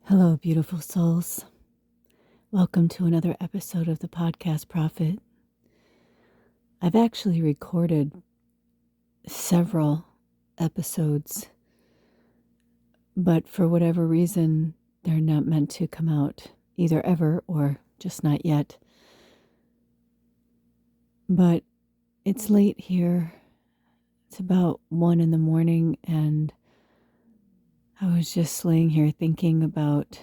Hello, beautiful souls. Welcome to another episode of the Podcast Prophet. I've actually recorded several episodes, but for whatever reason, they're not meant to come out either ever or just not yet. But it's late here. It's about 1 in the morning, and I was just laying here thinking about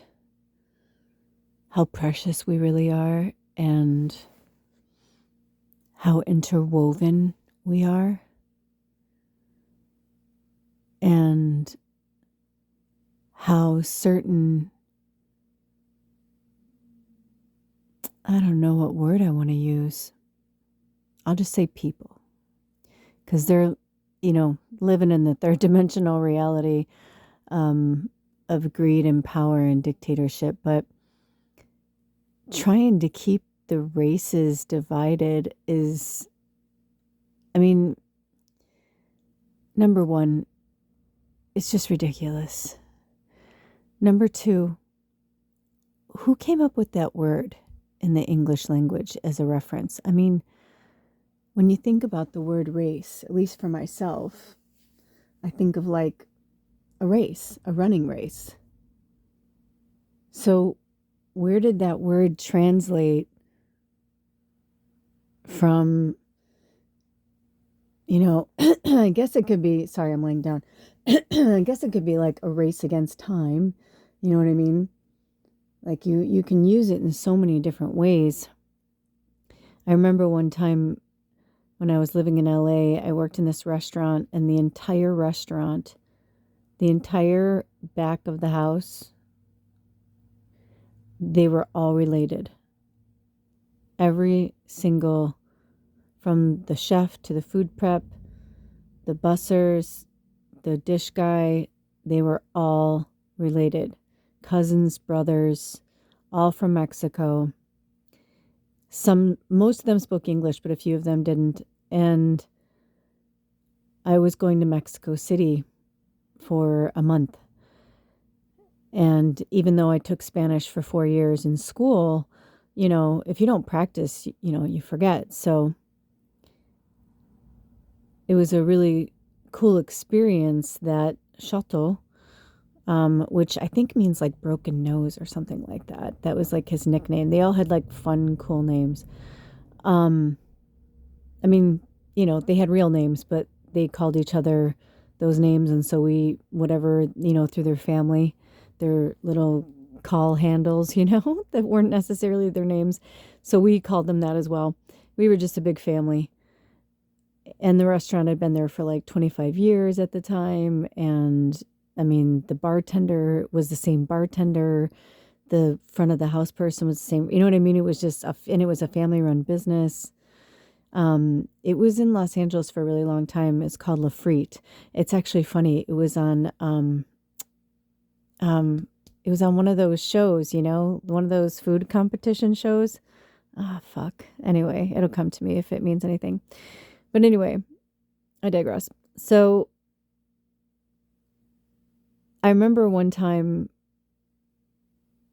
how precious we really are and how interwoven we are, and how certain, I don't know what word I want to use. I'll just say people, because they're, living in the third dimensional reality of greed and power and dictatorship, but trying to keep the races divided is, number one, it's just ridiculous. Number two, who came up with that word in the English language as a reference? When you think about the word race, at least for myself, I think of like a race, a running race. So where did that word translate from? I guess it could be, sorry, I'm laying down. I guess it could be like a race against time. You know what I mean? Like you can use it in so many different ways. I remember one time when I was living in LA, I worked in this restaurant, and the entire restaurant, the entire back of the house, they were all related. Every single, from the chef to the food prep, the bussers, the dish guy, they were all related. Cousins, brothers, all from Mexico. Most of them spoke English, but a few of them didn't. And I was going to Mexico City for a month. And even though I took Spanish for 4 years in school, if you don't practice, you forget. So it was a really cool experience that Chateau, which I think means like broken nose or something like that. That was like his nickname. They all had like fun, cool names. They had real names, but they called each other those names. And so through their family, their little call handles, that weren't necessarily their names. So we called them that as well. We were just a big family. And the restaurant had been there for like 25 years at the time. And the bartender was the same bartender. The front of the house person was the same. You know what I mean? It was and it was a family run business. It was in Los Angeles for a really long time. It's called La Frite. It's actually funny. It was on one of those shows, one of those food competition shows. Fuck. Anyway, it'll come to me if it means anything. But anyway, I digress. So I remember one time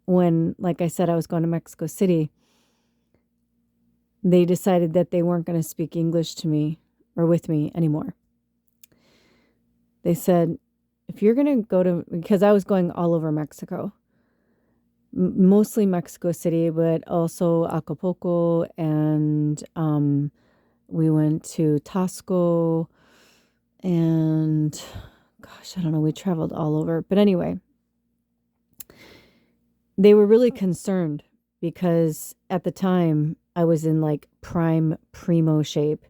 when, like I said, I was going to Mexico City, they decided that they weren't going to speak English to me or with me anymore. They said, if you're going to because I was going all over Mexico, mostly Mexico City, but also Acapulco, and we went to Taxco, and gosh, I don't know, we traveled all over. But anyway, they were really concerned because at the time I was in like primo shape.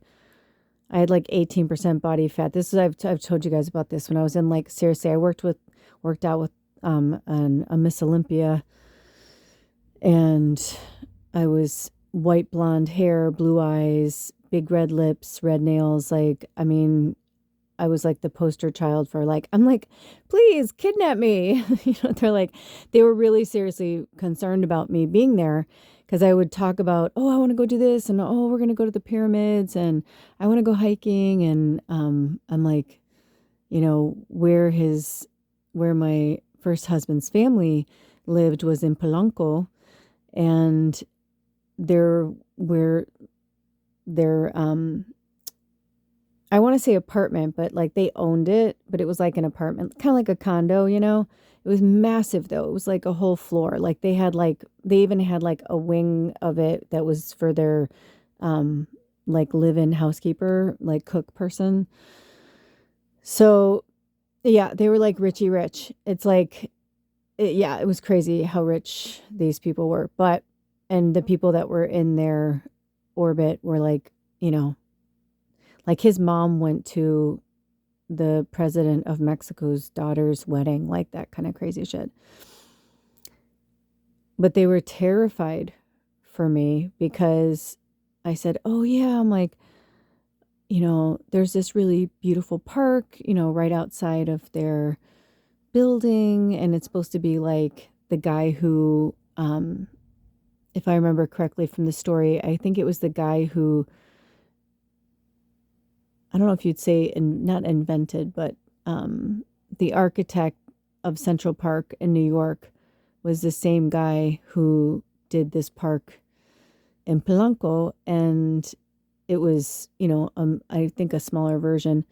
I had like 18% body fat. I've told you guys about this when I was in, like, seriously, I worked out with a Miss Olympia, and I was white blonde hair, blue eyes, big red lips, red nails. I was like the poster child for, like, I'm like, please kidnap me. They were really seriously concerned about me being there, because I would talk about, oh, I want to go do this, and oh, we're going to go to the pyramids, and I want to go hiking. And I'm like, where my first husband's family lived was in Polanco, and there were their I want to say apartment, but like they owned it, but it was like an apartment, kind of like a condo, you know. It was massive though. It was like a whole floor. Like they even had like a wing of it that was for their um like live-in housekeeper, like cook person. So, yeah, they were like richy rich. It's like yeah, it was crazy how rich these people were. But and the people that were in their orbit were like, you know, like his mom went to the president of Mexico's daughter's wedding, like that kind of crazy shit. But they were terrified for me because I said, "Oh yeah, I'm like, you know, there's this really beautiful park, you know, right outside of their building, and it's supposed to be like the guy who if I remember correctly from the story, I think it was the guy who I don't know if you'd say not invented, but the architect of Central Park in New York was the same guy who did this park in Polanco, and it was, you know, I think a smaller version.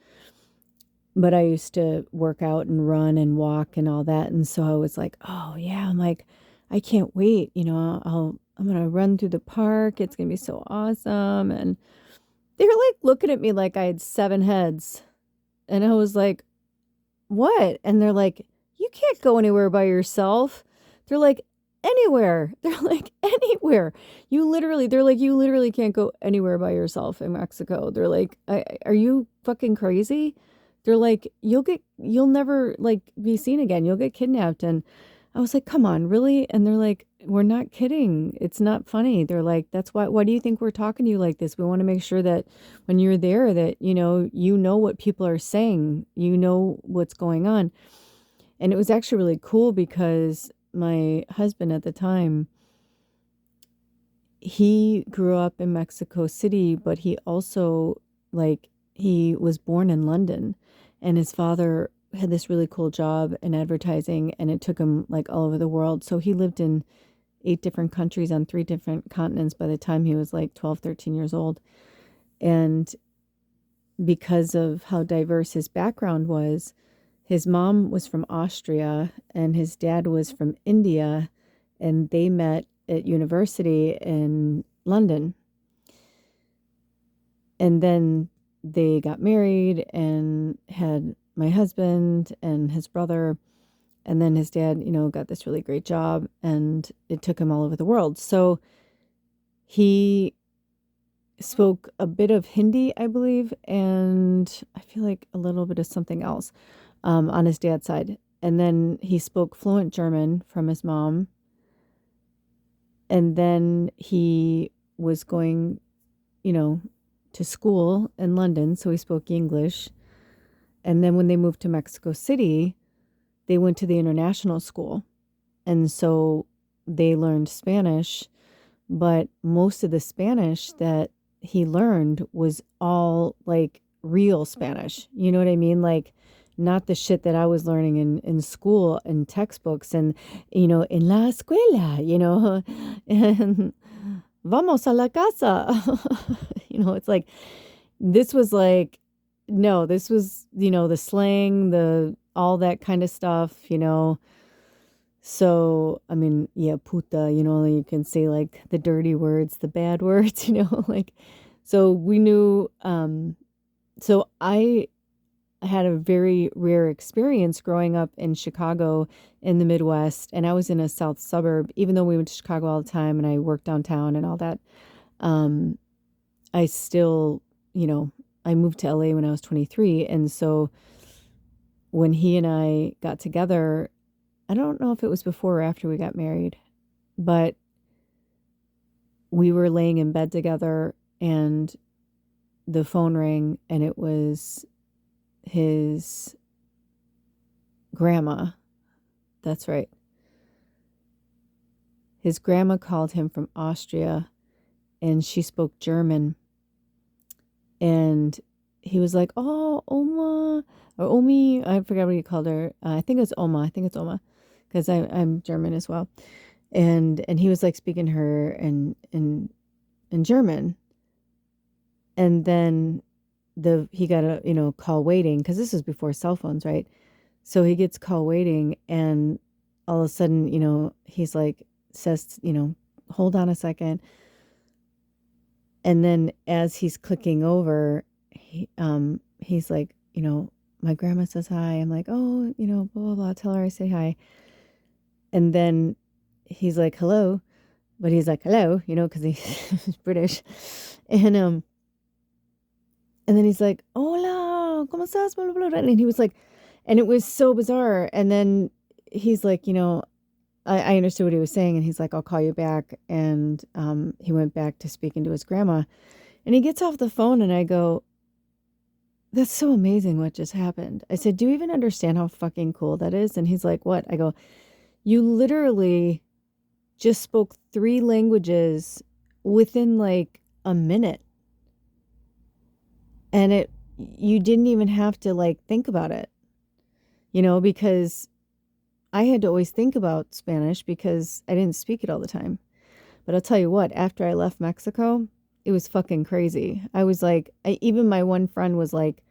But I used to work out and run and walk and all that, and so I was like, oh yeah, I'm like, I can't wait, you know, I'm gonna run through the park. It's gonna be so awesome, and they were like looking at me like I had seven heads, and I was like, what? And they're like, you can't go anywhere by yourself. They're like, anywhere. They're like, anywhere. You literally can't go anywhere by yourself in Mexico. They're like, are you fucking crazy? They're like, you'll never like be seen again. You'll get kidnapped. And I was like, come on, really? And they're like, we're not kidding. It's not funny. They're like, why do you think we're talking to you like this? We want to make sure that when you're there that, you know what people are saying, you know what's going on. And it was actually really cool because my husband at the time, he grew up in Mexico City, but he also he was born in London, and his father had this really cool job in advertising, and it took him like all over the world. So he lived in 8 different countries on 3 different continents by the time he was like 12, 13 years old. And because of how diverse his background was, his mom was from Austria and his dad was from India, and they met at university in London. And then they got married and had my husband and his brother. And then his dad, got this really great job, and it took him all over the world. So he spoke a bit of Hindi, I believe, and I feel like a little bit of something else on his dad's side. And then he spoke fluent German from his mom. And then he was going, to school in London, so he spoke English. And then when they moved to Mexico City, they went to the international school. And so they learned Spanish, but most of the Spanish that he learned was all like real Spanish. You know what I mean? Like not the shit that I was learning in school and textbooks and, en la escuela, and vamos a la casa. It's like, this was like, no, this was, the slang, all that kind of stuff. So, I mean, yeah, puta, you can say like the dirty words, the bad words, like, so we knew, so I had a very rare experience growing up in Chicago in the Midwest, and I was in a south suburb, even though we went to Chicago all the time and I worked downtown and all that. I still, I moved to LA when I was 23. And so when he and I got together, I don't know if it was before or after we got married, but we were laying in bed together and the phone rang, and it was his grandma. That's right. His grandma called him from Austria, and she spoke German. And he was like, "Oh, Oma," or Omi. I forgot what he called her. I think it's Oma. because I'm German as well. And he was like speaking to her in German. And then he got a, call waiting, because this was before cell phones, right? So he gets call waiting, and all of a sudden, he's like, says, hold on a second. And then as he's clicking over, he's like, my grandma says hi. I'm like, oh, blah, blah, blah. Tell her I say hi. And then he's like, hello. But he's like, hello, because he's British. And and then he's like, hola, ¿cómo estás? Blah, blah, blah. And he was like, and it was so bizarre. And then he's like, I understood what he was saying. And he's like, I'll call you back. And he went back to speaking to his grandma. And he gets off the phone, and I go, that's so amazing what just happened. I said, do you even understand how fucking cool that is? And he's like, what? I go, you literally just spoke 3 languages within like a minute. And you didn't even have to like think about it, because I had to always think about Spanish because I didn't speak it all the time. But I'll tell you what, after I left Mexico, it was fucking crazy. I was like, even my one friend was like,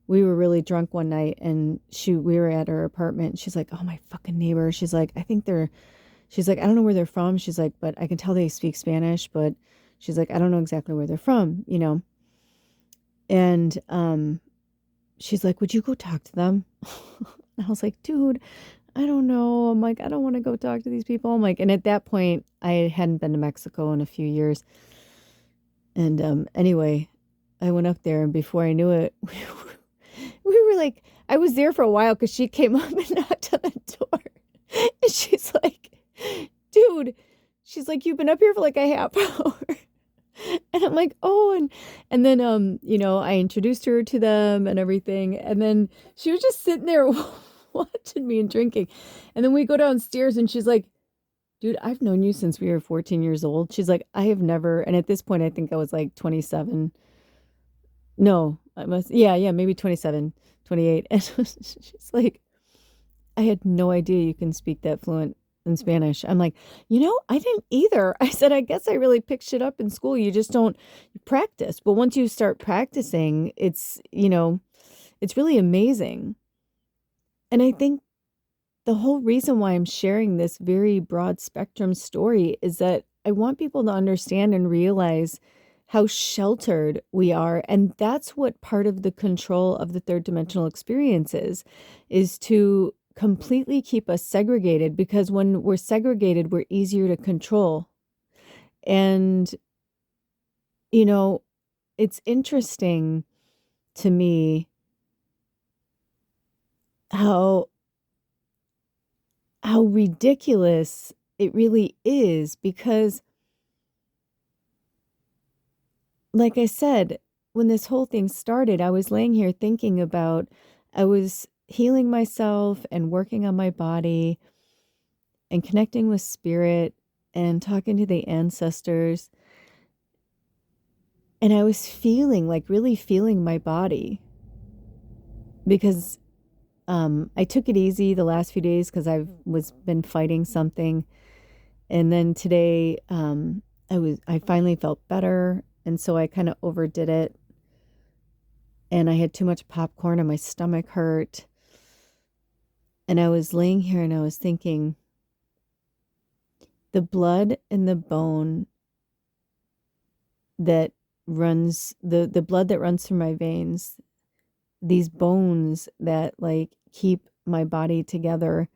we were really drunk one night, and we were at her apartment. She's like, oh, my fucking neighbor. She's like, she's like, I don't know where they're from. She's like, but I can tell they speak Spanish, but she's like, I don't know exactly where they're from, And she's like, would you go talk to them? I was like, dude, I don't know. I'm like, I don't want to go talk to these people. I'm like, and at that point, I hadn't been to Mexico in a few years. And anyway, I went up there, and before I knew it, we were like, I was there for a while because she came up and knocked on the door. And she's like, dude, she's like, you've been up here for like a half hour. And I'm like, oh, and then I introduced her to them and everything. And then she was just sitting there watching me and drinking. And then we go downstairs, and she's like, dude, I've known you since we were 14 years old. She's like, I have never, and at this point I think I was like 27. No, yeah, maybe 27, 28. And she's like, I had no idea you can speak that fluent in Spanish. I'm like, I didn't either. I said, I guess I really picked shit up in school. You just don't practice. But once you start practicing, it's really amazing. And I think the whole reason why I'm sharing this very broad spectrum story is that I want people to understand and realize how sheltered we are. And that's what part of the control of the third dimensional experience is to completely keep us segregated, because when we're segregated, we're easier to control. And, it's interesting to me how ridiculous it really is, because like I said, when this whole thing started, I was laying here thinking about, I was healing myself and working on my body and connecting with spirit and talking to the ancestors. And I was really feeling my body, because I took it easy the last few days because I've been fighting something. And then today, I finally felt better. And so I kind of overdid it. And I had too much popcorn and my stomach hurt. And I was laying here and I was thinking, the blood and the bone that runs, the blood that runs through my veins, these bones that like keep my body together,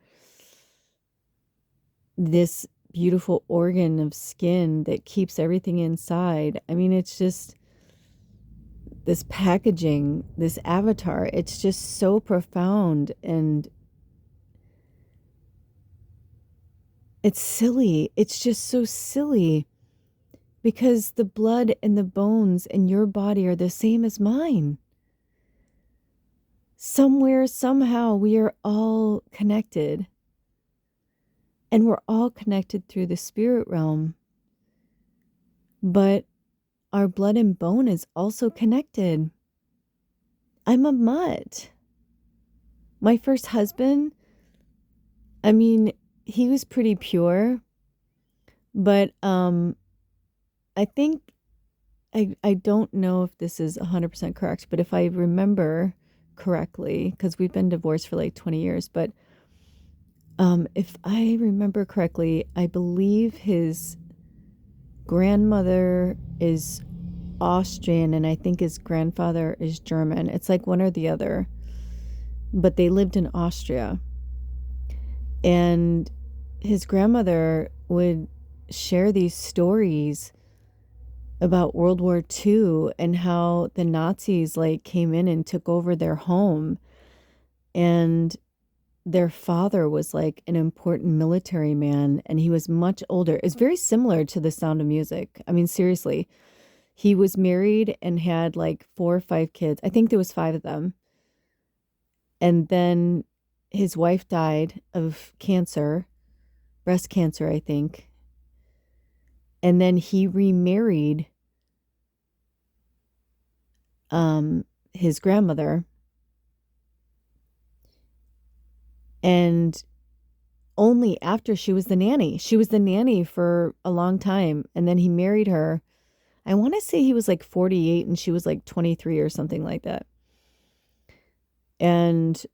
this beautiful organ of skin that keeps everything inside. I mean, it's just this packaging, this avatar, it's just so profound, and it's silly. It's just so silly, because the blood and the bones in your body are the same as mine. Somewhere, somehow, we are all connected. And we're all connected through the spirit realm. But our blood and bone is also connected. I'm a mutt. My first husband, I mean, he was pretty pure, but I think I don't know if this is 100% correct, but if I remember correctly, because we've been divorced for like 20 years, but if I remember correctly, I believe his grandmother is Austrian and I think his grandfather is German. It's like one or the other, but they lived in Austria. And his grandmother would share these stories about World War II and how the Nazis like came in and took over their home, and their father was like an important military man and he was much older. It's very similar to The Sound of Music. I mean, seriously, he was married and had like 4 or 5 kids. I think there was 5 of them. And then his wife died of cancer, breast cancer, I think. And then he remarried his grandmother, and only after she was the nanny. She was the nanny for a long time and then he married her. I want to say he was like 48 and she was like 23 or something like that. And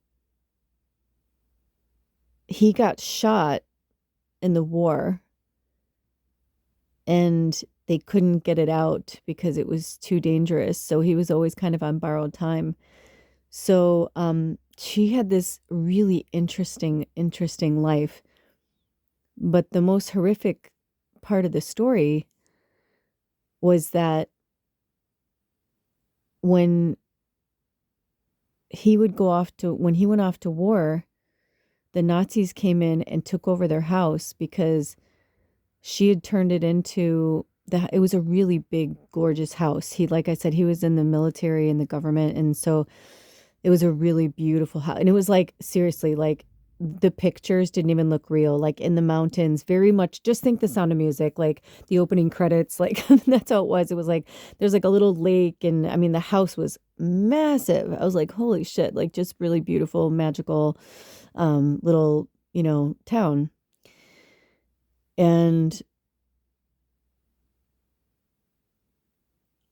he got shot in the war and they couldn't get it out because it was too dangerous. So he was always kind of on borrowed time. So she had this really interesting life. But the most horrific part of the story was that when when he went off to war, the Nazis came in and took over their house because she had turned it into it was a really big, gorgeous house. Like I said, he was in the military and the government. And so it was a really beautiful house. And it was like, seriously, like the pictures didn't even look real, like in the mountains, very much just think The Sound of Music, like the opening credits, like that's how it was. It was like there's like a little lake, and I mean the house was massive. I was like, holy shit, like just really beautiful, magical little, town. And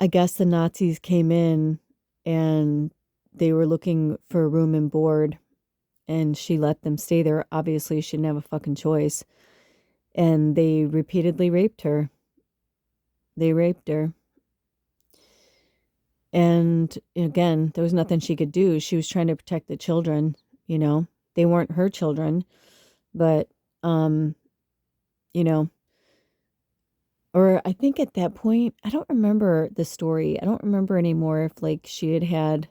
I guess the Nazis came in and they were looking for room and board, and she let them stay there. Obviously, she didn't have a fucking choice. And they repeatedly raped her. They raped her. And again, there was nothing she could do. She was trying to protect the children, you know. They weren't her children, but you know, or I think at that point, I don't remember the story. I don't remember anymore if like she had had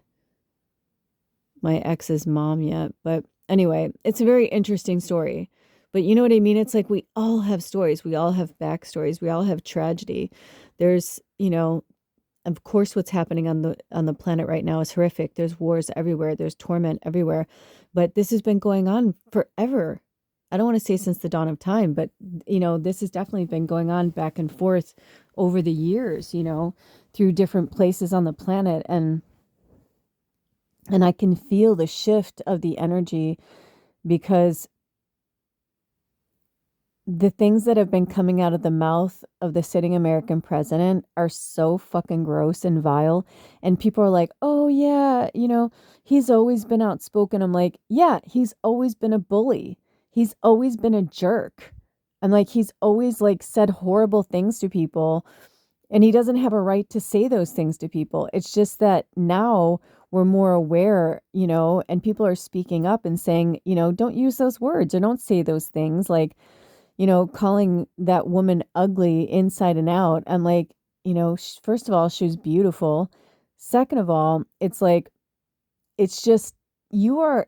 my ex's mom yet. But anyway, it's a very interesting story. But you know what I mean? It's like we all have stories. We all have backstories. We all have tragedy. There's, of course what's happening on the planet right now is horrific. There's wars everywhere. There's torment everywhere. But this has been going on forever. I don't want to say since the dawn of time, but this has definitely been going on back and forth over the years, through different places on the planet. And I can feel the shift of the energy because the things that have been coming out of the mouth of the sitting American president are so fucking gross and vile. And people are like, oh, yeah, he's always been outspoken. I'm like, yeah, he's always been a bully. He's always been a jerk. I'm like, he's always like said horrible things to people. And he doesn't have a right to say those things to people. It's just that now we're more aware, and people are speaking up and saying, don't use those words or don't say those things. Like, calling that woman ugly inside and out. I'm like, first of all, she was beautiful. Second of all, it's like, it's just, you are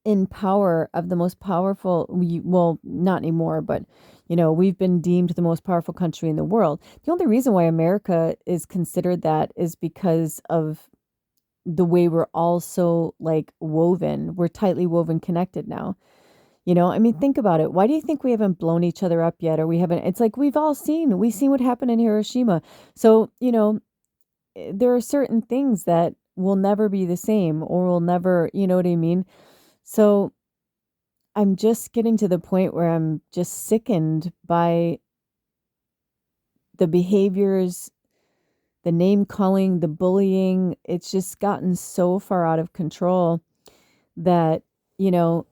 in power of the most powerful, well, not anymore, but, we've been deemed the most powerful country in the world. The only reason why America is considered that is because of the way we're all so like woven. We're tightly woven connected now. I mean, think about it. Why do you think we haven't blown each other up yet? Or we haven't, it's like we've seen what happened in Hiroshima. So, there are certain things that will never be the same or will never, you know what I mean? So I'm just getting to the point where I'm just sickened by the behaviors, the name calling, the bullying. It's just gotten so far out of control that, you know,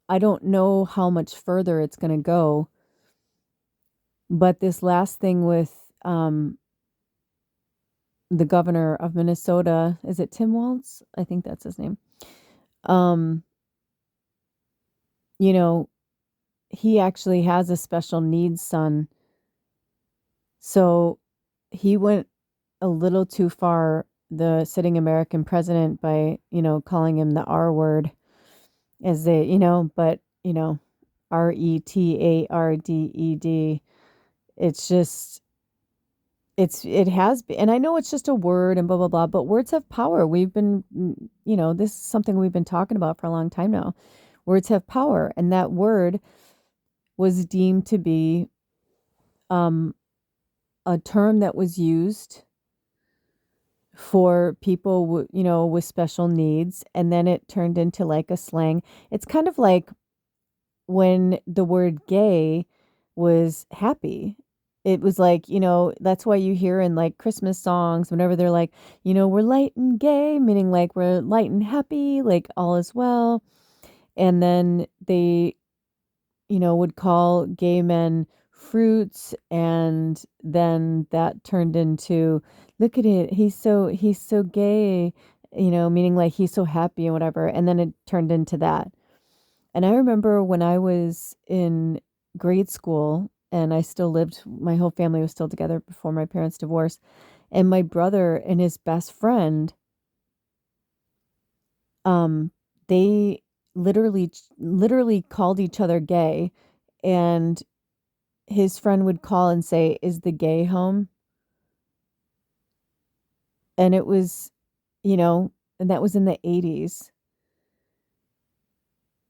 I don't know how much further it's going to go. But this last thing with the governor of Minnesota, is it Tim Walz? I think that's his name. Um, you know, he actually has a special needs son. So he went a little too far, the sitting American president, by, calling him the R word, as they, but, RETARDED. It's just, it has been, and I know it's just a word and blah, blah, blah, but words have power. We've been, this is something we've been talking about for a long time now. Words have power. And that word was deemed to be um, a term that was used for people, with special needs. And then it turned into like a slang. It's kind of like when the word gay was happy. It was like, that's why you hear in like Christmas songs, whenever they're like, we're light and gay, meaning like we're light and happy, like all is well. And then they, would call gay men fruits. And then that turned into, look at it, he's so gay, meaning like he's so happy and whatever. And then it turned into that. And I remember when I was in grade school and I still lived, my whole family was still together before my parents divorced. And my brother and his best friend, um, they literally called each other gay. And his friend would call and say, "Is the gay home?" And it was, and that was in the 80s.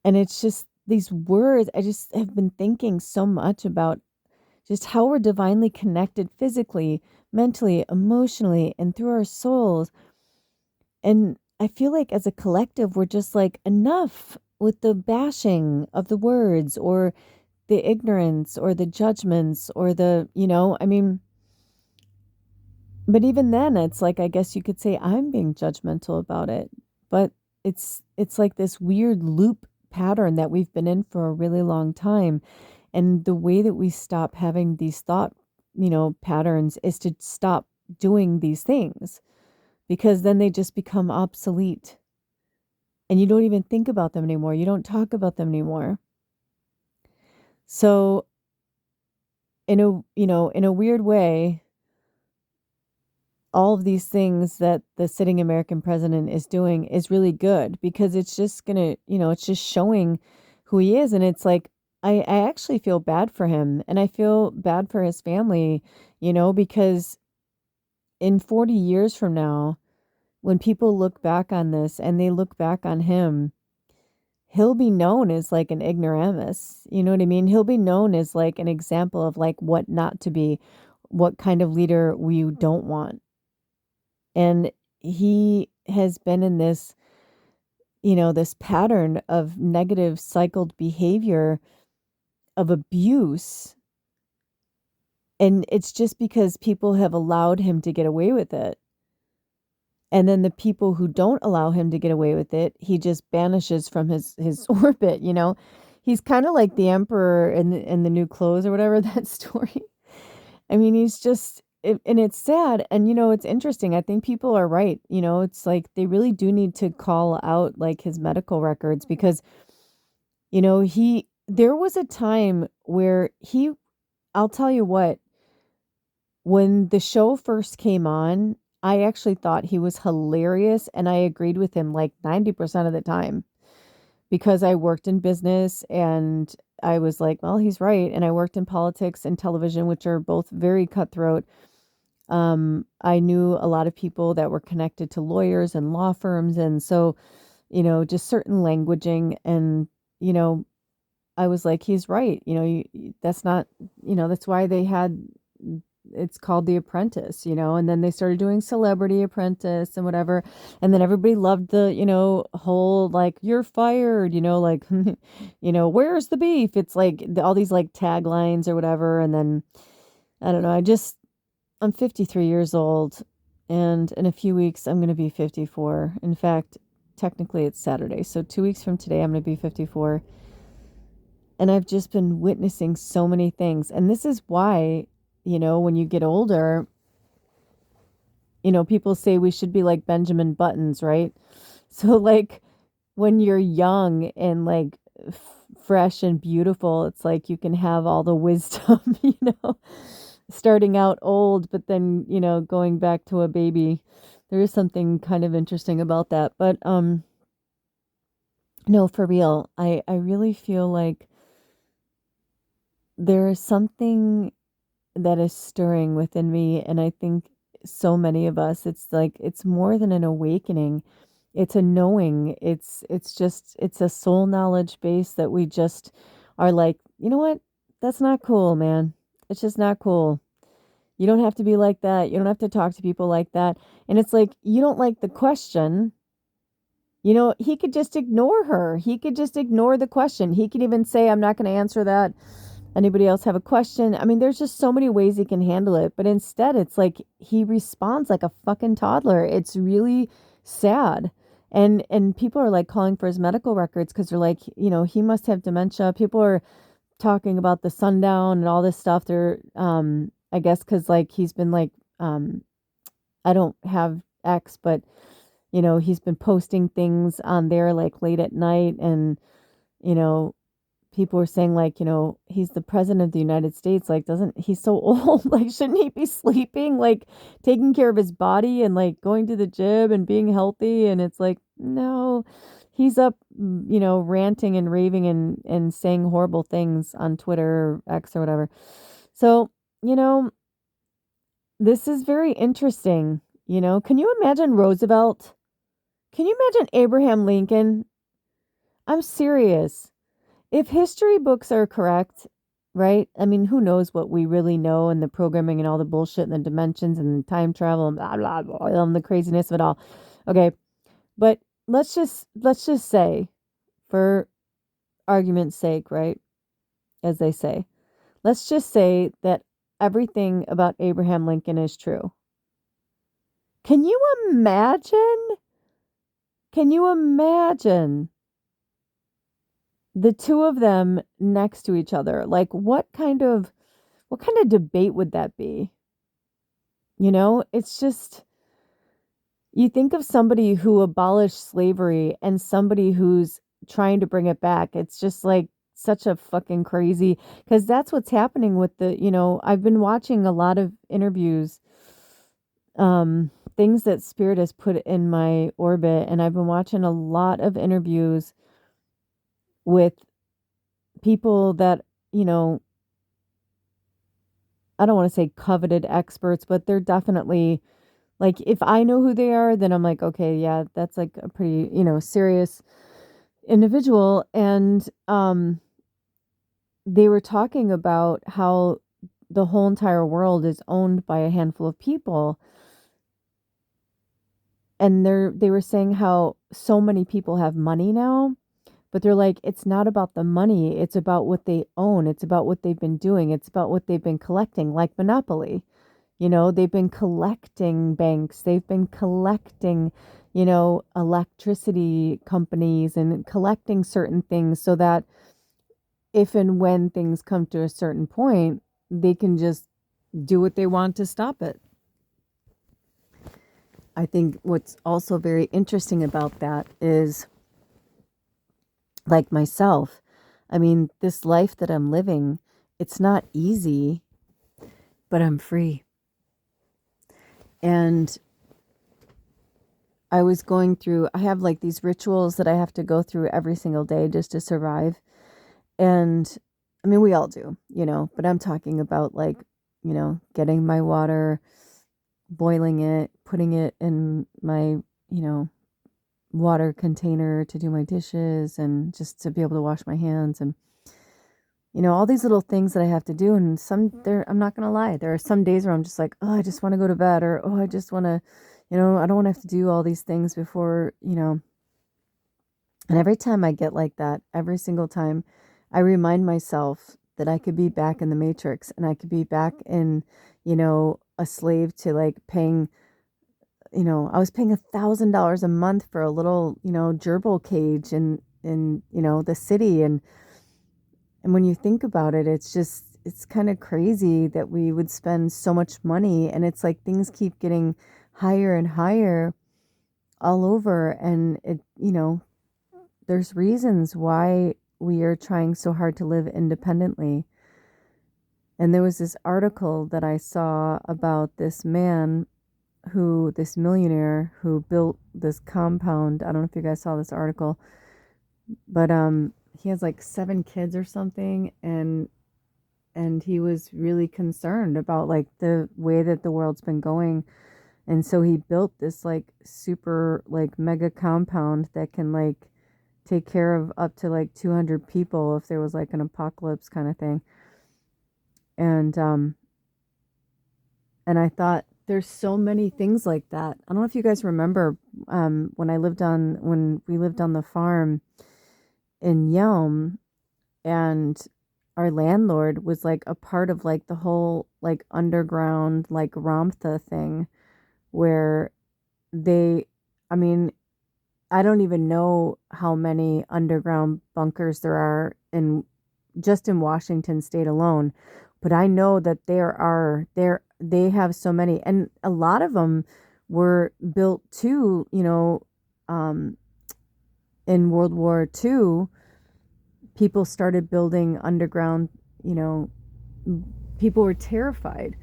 And it's just these words, I just have been thinking so much about just how we're divinely connected physically, mentally, emotionally, and through our souls. And I feel like as a collective, we're just like, enough with the bashing of the words, or the ignorance, or the judgments, or I mean, but even then, it's like, I guess you could say I'm being judgmental about it. But it's like this weird loop pattern that we've been in for a really long time. And the way that we stop having these thought, patterns, is to stop doing these things, because then they just become obsolete and you don't even think about them anymore. You don't talk about them anymore. So in a weird way, all of these things that the sitting American president is doing is really good, because it's just gonna, it's just showing who he is. And it's like, I actually feel bad for him, and I feel bad for his family, because in 40 years from now, when people look back on this and they look back on him, he'll be known as like an ignoramus. You know what I mean? He'll be known as like an example of like what not to be, what kind of leader we don't want. And he has been in this, this pattern of negative cycled behavior, of abuse. And it's just because people have allowed him to get away with it. And then the people who don't allow him to get away with it, he just banishes from his orbit. He's kind of like the emperor in the new clothes, or whatever, that story. I mean, he's just, and it's sad. And, it's interesting. I think people are right. It's like they really do need to call out like his medical records, because, there was a time where I'll tell you what, when the show first came on, I actually thought he was hilarious, and I agreed with him like 90% of the time, because I worked in business and I was like, well, he's right. And I worked in politics and television, which are both very cutthroat. I knew a lot of people that were connected to lawyers and law firms. And so, just certain languaging. And, I was like, he's right. That's not, that's why they had it's called The Apprentice, and then they started doing Celebrity Apprentice and whatever. And then everybody loved the, whole like, you're fired, like, where's the beef? It's like all these like taglines or whatever. And then I don't know. I'm 53 years old, and in a few weeks, I'm going to be 54. In fact, technically, it's Saturday. So 2 weeks from today, I'm going to be 54. And I've just been witnessing so many things. And this is why, when you get older, people say we should be like Benjamin Buttons, right? So, like, when you're young and like fresh and beautiful, it's like you can have all the wisdom, starting out old, but then, going back to a baby. There is something kind of interesting about that. But no, for real, I really feel like there is something that is stirring within me, and I think so many of us, it's like it's more than an awakening. It's a knowing. It's a soul knowledge base that we just are like, you know what? That's not cool, man. It's just not cool. You don't have to be like that. You don't have to talk to people like that. And it's like, you don't like the question. He could just ignore her. He could just ignore the question. He could even say, I'm not going to answer that. Anybody else have a question? I mean, there's just so many ways he can handle it. But instead, it's like he responds like a fucking toddler. It's really sad. And people are like calling for his medical records because they're like, he must have dementia. People are talking about the sundown and all this stuff. They're, I guess, because like he's been like, I don't have X, but he's been posting things on there like late at night, and you know, people were saying like, he's the president of the United States. Like, doesn't he's so old? Like, shouldn't he be sleeping? Like, taking care of his body and like going to the gym and being healthy? And it's like, no, he's up, ranting and raving and saying horrible things on Twitter or X or whatever. So, you know, this is very interesting. Can you imagine Roosevelt? Can you imagine Abraham Lincoln? I'm serious. If history books are correct, right? I mean, who knows what we really know and the programming and all the bullshit and the dimensions and the time travel and blah blah blah and the craziness of it all. Okay, but let's just say, for argument's sake, right? As they say, let's just say that everything about Abraham Lincoln is true. Can you imagine? Can you imagine the two of them next to each other? Like, what kind of debate would that be? It's just, you think of somebody who abolished slavery and somebody who's trying to bring it back. It's just like such a fucking crazy, because that's what's happening with I've been watching a lot of interviews, things that Spirit has put in my orbit, and I've been watching a lot of interviews with people that, you know, I don't want to say coveted experts, but they're definitely like, if I know who they are, then I'm like, okay, yeah, that's like a pretty, serious individual. And they were talking about how the whole entire world is owned by a handful of people. And they were saying how so many people have money now, but they're like, it's not about the money, it's about what they own, it's about what they've been doing, it's about what they've been collecting, like Monopoly. They've been collecting banks, they've been collecting, electricity companies and collecting certain things so that if and when things come to a certain point, they can just do what they want to stop it. I think what's also very interesting about that is, like myself, I mean, this life that I'm living, it's not easy, but I'm free. And I have like these rituals that I have to go through every single day just to survive. And I mean, we all do, but I'm talking about like, getting my water, boiling it, putting it in my, water container to do my dishes and just to be able to wash my hands. And, all these little things that I have to do. And I'm not going to lie, there are some days where I'm just like, oh, I just want to go to bed, or, oh, I just want to, I don't want to have to do all these things before, and every time I get like that, every single time, I remind myself that I could be back in the matrix and I could be back in, a slave to like paying, I was paying $1,000 a month for a little, gerbil cage in the city. And when you think about it, it's kind of crazy that we would spend so much money, and it's like things keep getting higher and higher all over. And there's reasons why we are trying so hard to live independently. And there was this article that I saw about this millionaire who built this compound. I don't know if you guys saw this article, but he has like 7 kids or something, and he was really concerned about like the way that the world's been going. And so he built this like super like mega compound that can like take care of up to like 200 people if there was like an apocalypse kind of thing. And and I thought there's so many things like that. I don't know if you guys remember when we lived on the farm in Yelm, and our landlord was like a part of like the whole like underground like Ramtha thing, where they, I mean, I don't even know how many underground bunkers there are in just in Washington state alone, but I know that they have so many, and a lot of them were built too, um, in World War II. People started building underground, you know, people were terrified.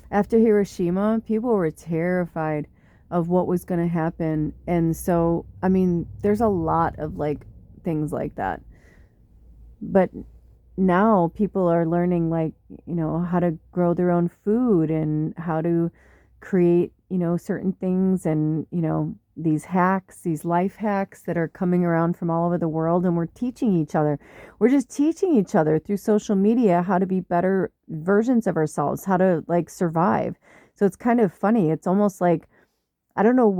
After Hiroshima, people were terrified of what was going to happen. And so, I mean, there's a lot of like things like that. But now people are learning like, how to grow their own food and how to create, certain things, and, these hacks, these life hacks that are coming around from all over the world, and we're teaching each other. We're just teaching each other through social media how to be better versions of ourselves, how to like survive. So it's kind of funny. It's almost like I don't know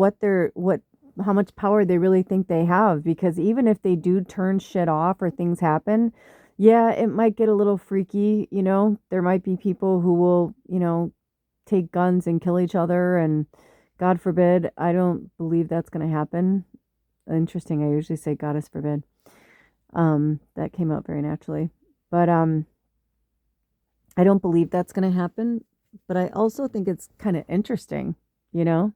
how much power they really think they have, because even if they do turn shit off or things happen, yeah, it might get a little freaky, There might be people who will, take guns and kill each other, and God forbid. I don't believe that's going to happen. Interesting. I usually say goddess forbid. That came out very naturally. But I don't believe that's going to happen, but I also think it's kind of interesting, you know?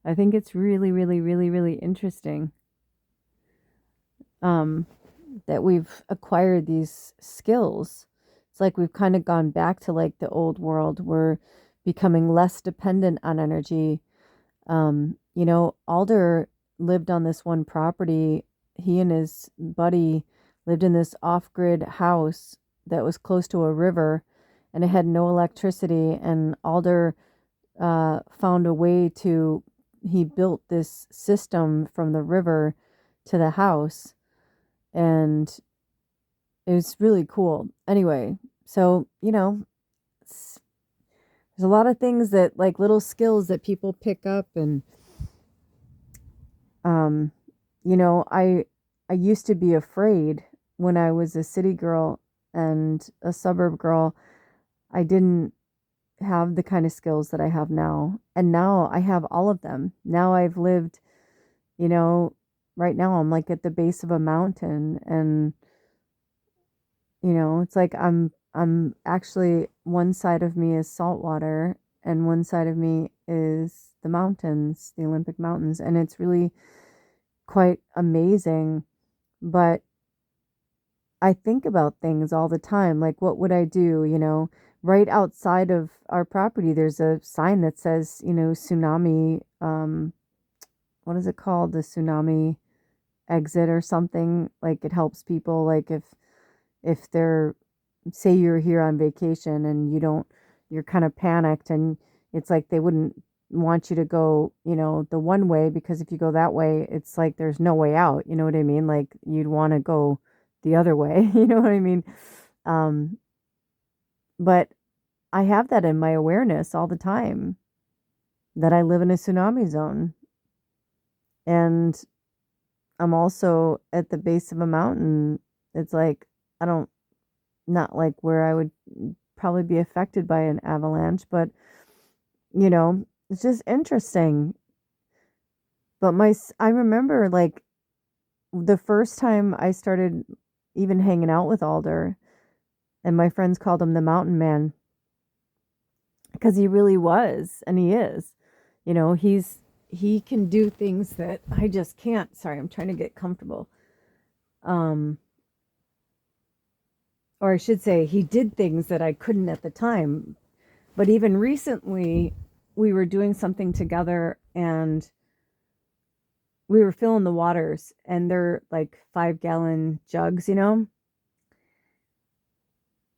I think it's really, really, really, really interesting um, that we've acquired these skills. It's like we've kind of gone back to like the old world. We're becoming less dependent on energy. Alder lived on this one property. He and his buddy lived in this off grid house that was close to a river, and it had no electricity. And Alder found a way to, he built this system from the river to the house, and it was really cool. Anyway, so, there's a lot of things that like little skills that people pick up. And um, I used to be afraid when I was a city girl and a suburb girl. I didn't have the kind of skills that I have now. And now I have all of them. Now I've lived, you know, right now I'm like at the base of a mountain, and it's like I'm actually, one side of me is salt water and one side of me is the mountains, the Olympic Mountains, and it's really quite amazing. But I think about things all the time. Like, what would I do? Right outside of our property, there's a sign that says, tsunami. What is it called? The tsunami exit or something. Like, it helps people. Like, if they're, say you're here on vacation and you're kind of panicked, and it's like they wouldn't want you to go, the one way, because if you go that way, it's like there's no way out. You know what I mean? Like, you'd want to go the other way. You know what I mean? Um, but I have that in my awareness all the time that I live in a tsunami zone. And I'm also at the base of a mountain. It's like, I don't, not like where I would probably be affected by an avalanche, but it's just interesting. But I remember like the first time I started even hanging out with Alder, and my friends called him the mountain man because he really was, and he is. He can do things that I just can't. Sorry, I'm trying to get comfortable. Um, or I should say, he did things that I couldn't at the time. But even recently, we were doing something together, and we were filling the waters, and they're like 5-gallon jugs, And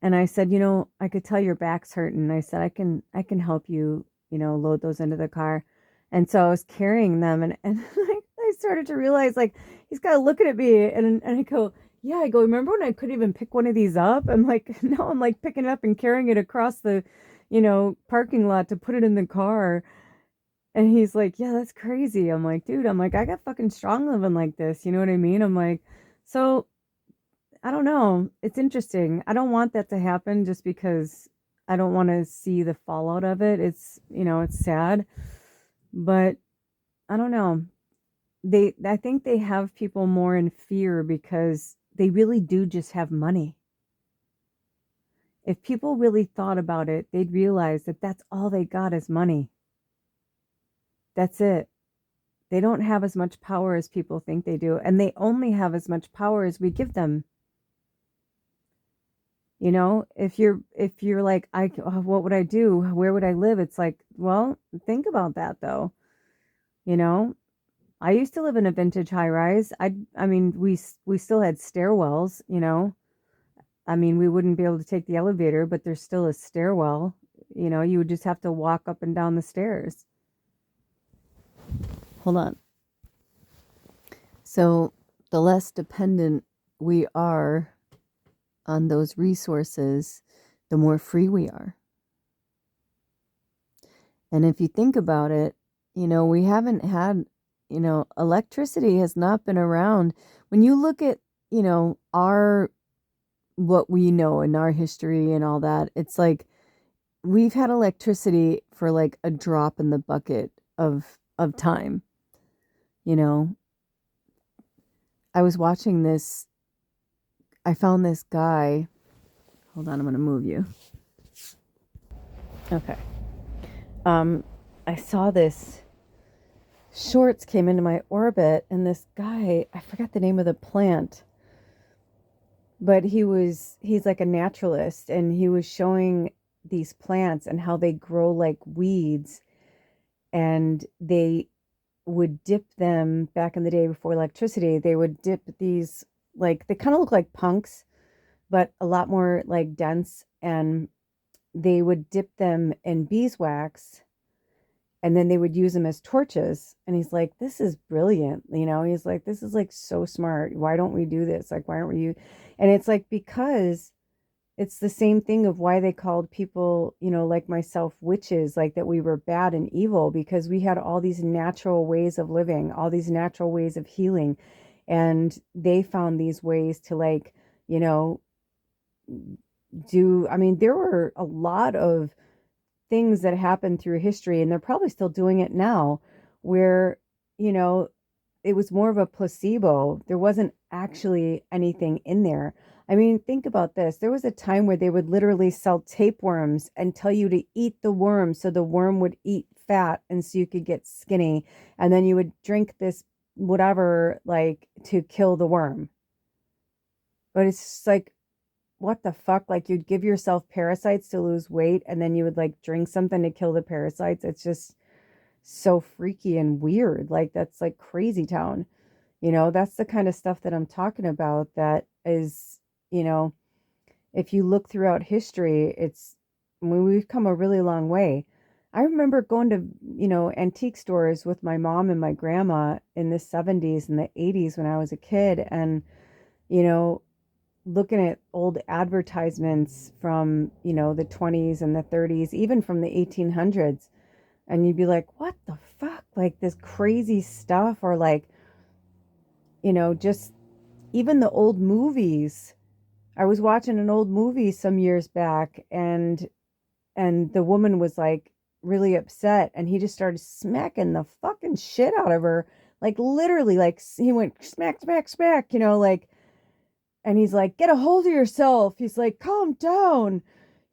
I said, I could tell your back's hurting. I said, I can help you, load those into the car. And so I was carrying them, and I started to realize like he's kind of looking at me, and I go, yeah, I go, remember when I couldn't even pick one of these up? I'm like, no, I'm like picking it up and carrying it across the, parking lot to put it in the car. And he's like, yeah, that's crazy. I'm like, dude, I'm like, I got fucking strong living like this. You know what I mean? I'm like, so I don't know. It's interesting. I don't want that to happen just because I don't want to see the fallout of it. It's sad, but I don't know. I think they have people more in fear because they really do just have money. If people really thought about it, they'd realize that that's all they got is money. That's it. They don't have as much power as people think they do, and they only have as much power as we give them. If you're like, what would I do? Where would I live? It's like, well, think about that though. You know, I used to live in a vintage high rise. I mean, we still had stairwells. I mean, we wouldn't be able to take the elevator, but there's still a stairwell. You would just have to walk up and down the stairs. Hold on. So the less dependent we are on those resources, the more free we are. And if you think about it, we haven't had, electricity has not been around. When you look at, our, what we know in our history and all that, it's like we've had electricity for like a drop in the bucket of time. You know, I was watching this, I found this guy. Hold on, I'm going to move you. Okay. Um, I saw this shorts came into my orbit, and this guy, I forgot the name of the plant, but he's like a naturalist, and he was showing these plants and how they grow like weeds, and they would dip them back in the day before electricity. They would dip these, like, they kind of look like punks, but a lot more like dense, and they would dip them in beeswax, and then they would use them as torches. And he's like, this is brilliant. He's like, this is like so smart. Why don't we do this? Like, why aren't we? And it's like, because it's the same thing of why they called people, like myself, witches, like that we were bad and evil, because we had all these natural ways of living, all these natural ways of healing. And they found these ways to, like, you know, I mean, there were a lot of things that happened through history, and they're probably still doing it now, where, you know, it was more of a placebo. There wasn't actually anything in there. I mean, think about this. There was a time where they would literally sell tapeworms and tell you to eat the worm so the worm would eat fat and so you could get skinny. And then you would drink this whatever, like, to kill the worm. But it's just like, what the fuck? Like, you'd give yourself parasites to lose weight, and then you would like drink something to kill the parasites. It's just so freaky and weird. Like, that's like crazy town. That's the kind of stuff that I'm talking about. That is, you know, if you look throughout history, we've come a really long way. I remember going to, antique stores with my mom and my grandma in the 70s and the 80s when I was a kid. And, you know, looking at old advertisements from, the 20s and the 30s, even from the 1800s, and you'd be like, what the fuck? Like this crazy stuff, or like, just even the old movies. I was watching an old movie some years back, and the woman was like really upset, and he just started smacking the fucking shit out of her, like literally, like he went smack smack smack, like, and he's like, get a hold of yourself. He's like, calm down.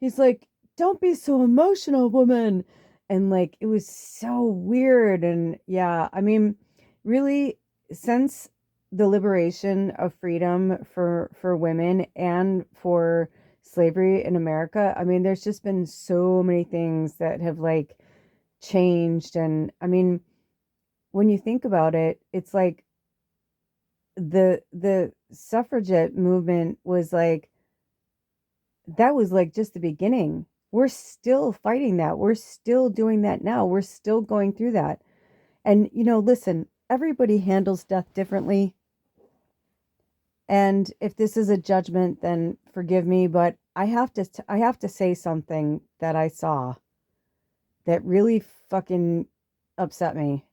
He's like, don't be so emotional, woman. And like, it was so weird. And yeah, I mean, really, since the liberation of freedom for women and for slavery in America, I mean, there's just been so many things that have like changed. And I mean, when you think about it, it's like the suffragette movement was like, that was like just the beginning. We're still fighting that. We're still doing that now. We're still going through that. And listen, everybody handles death differently. And if this is a judgment, then forgive me, but I have to say something that I saw that really fucking upset me.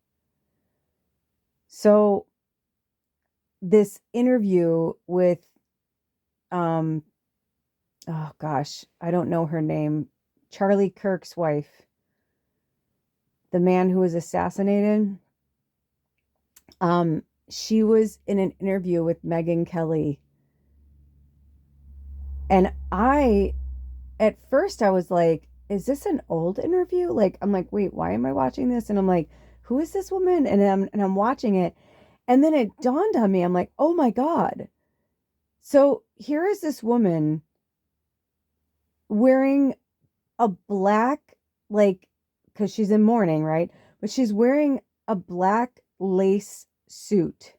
So this interview with um oh gosh, I don't know her name. Charlie Kirk's wife, the man who was assassinated. She was in an interview with Megyn Kelly. And at first I was like, is this an old interview? Like, I'm like, wait, why am I watching this? And I'm like, who is this woman? And I'm watching it. And then it dawned on me, I'm like, oh my God. So here is this woman wearing a black, like, because she's in mourning, right? But she's wearing a black lace suit,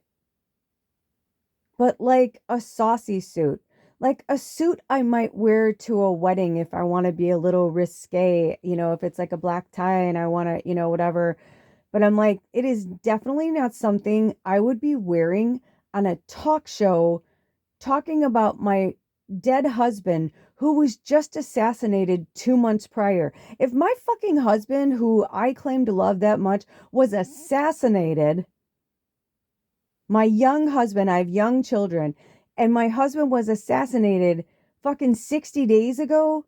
but like a saucy suit, like a suit I might wear to a wedding if I want to be a little risque, if it's like a black tie and I want to, whatever. But I'm like, it is definitely not something I would be wearing on a talk show talking about my dead husband who was just assassinated 2 months prior. If my fucking husband, who I claim to love that much, was assassinated, my young husband, I have young children, and my husband was assassinated fucking 60 days ago,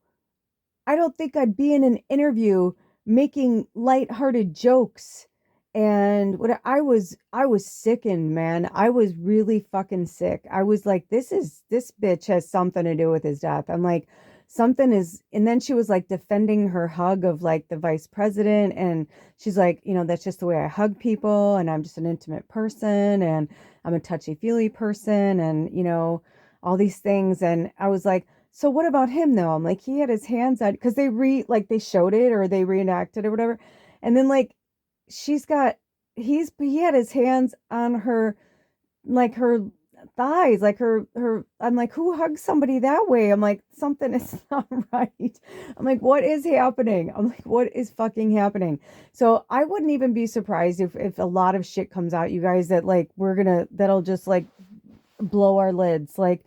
I don't think I'd be in an interview making lighthearted jokes. And what I was sickened, man. I was really fucking sick. I was like, this bitch has something to do with his death. I'm like, something is, and then she was like defending her hug of like the vice president, and she's like, that's just the way I hug people, and I'm just an intimate person, and I'm a touchy-feely person, and all these things. And I was like, so what about him though? I'm like, he had his hands out because they showed it or they reenacted or whatever. And then like she's got he had his hands on her, like her thighs, like her I'm like, who hugs somebody that way? I'm like, something is not right. I'm like, what is happening? I'm like, what is fucking happening? So I wouldn't even be surprised if a lot of shit comes out, you guys, that like that'll just like blow our lids. Like,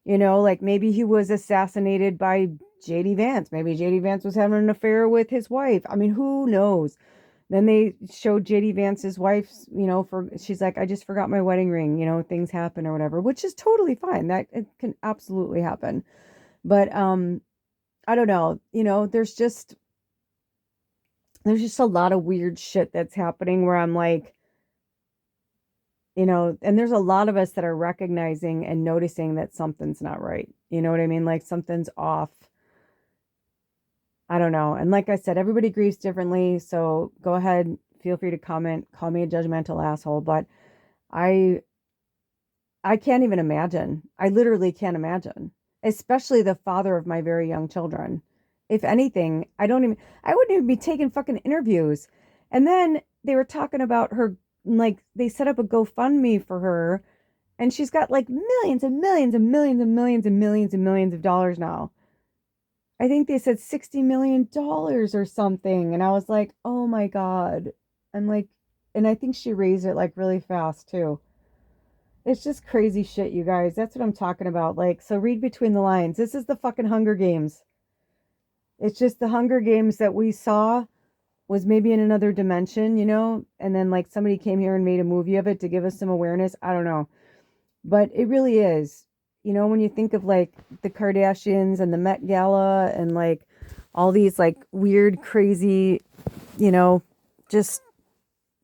like maybe he was assassinated by JD Vance. Maybe JD Vance was having an affair with his wife. I mean, who knows? Then they showed JD Vance's wife's, she's like, I just forgot my wedding ring, things happen or whatever, which is totally fine. That it can absolutely happen. But I don't know, there's just a lot of weird shit that's happening where I'm like, and there's a lot of us that are recognizing and noticing that something's not right. You know what I mean? Like something's off. I don't know. And like I said, everybody grieves differently. So go ahead, feel free to comment, call me a judgmental asshole. But I I can't even imagine. I literally can't imagine. Especially the father of my very young children. If anything, I wouldn't even be taking fucking interviews. And then they were talking about her, like they set up a GoFundMe for her, and she's got like millions and millions and millions and millions and millions and millions of dollars now. I think they said $60 million or something. And I was like, oh my God. I'm like, and I think she raised it like really fast too. It's just crazy shit, you guys. That's what I'm talking about. Like, so read between the lines. This is the fucking Hunger Games. It's just the Hunger Games that we saw was maybe in another dimension, and then like somebody came here and made a movie of it to give us some awareness. I don't know. But it really is. When you think of like the Kardashians and the Met Gala and like all these like weird, crazy, you know, just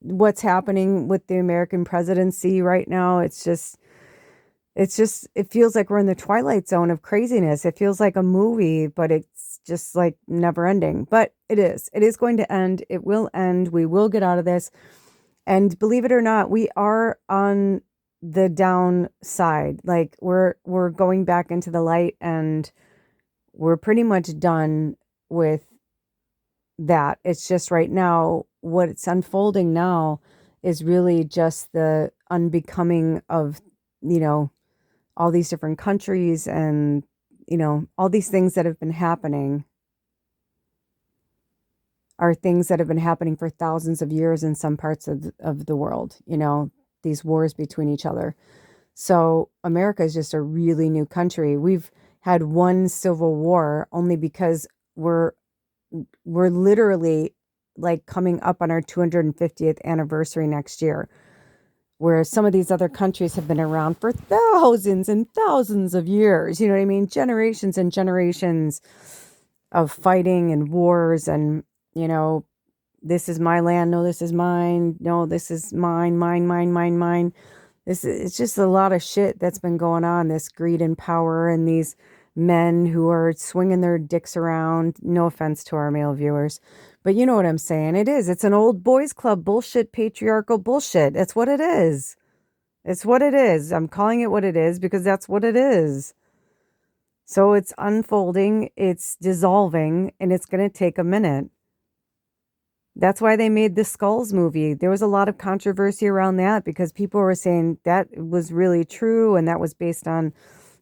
what's happening with the American presidency right now, it feels like we're in the twilight zone of craziness. It feels like a movie, but it's just like never ending. But it is. It is going to end. It will end. We will get out of this. And believe it or not, we are on the downside. Like we're going back into the light, and we're pretty much done with that. It's just right now, what's unfolding now is really just the unbecoming of, you know, all these different countries and, all these things that have been happening are things that have been happening for thousands of years in some parts of the world, these wars between each other. So America is just a really new country. We've had one civil war only because we're literally like coming up on our 250th anniversary next year, whereas some of these other countries have been around for thousands and thousands of years. You know what I mean? Generations and generations of fighting and wars and, this is my land. No, this is mine. No, this is mine, mine, mine, mine, mine. It's just a lot of shit that's been going on, this greed and power and these men who are swinging their dicks around. No offense to our male viewers, but you know what I'm saying. It's an old boys club bullshit, patriarchal bullshit. That's what it is. It's what it is. I'm calling it what it is because that's what it is. So it's unfolding, it's dissolving, and it's going to take a minute. That's why they made the Skulls movie. There was a lot of controversy around that because people were saying that was really true and that was based on,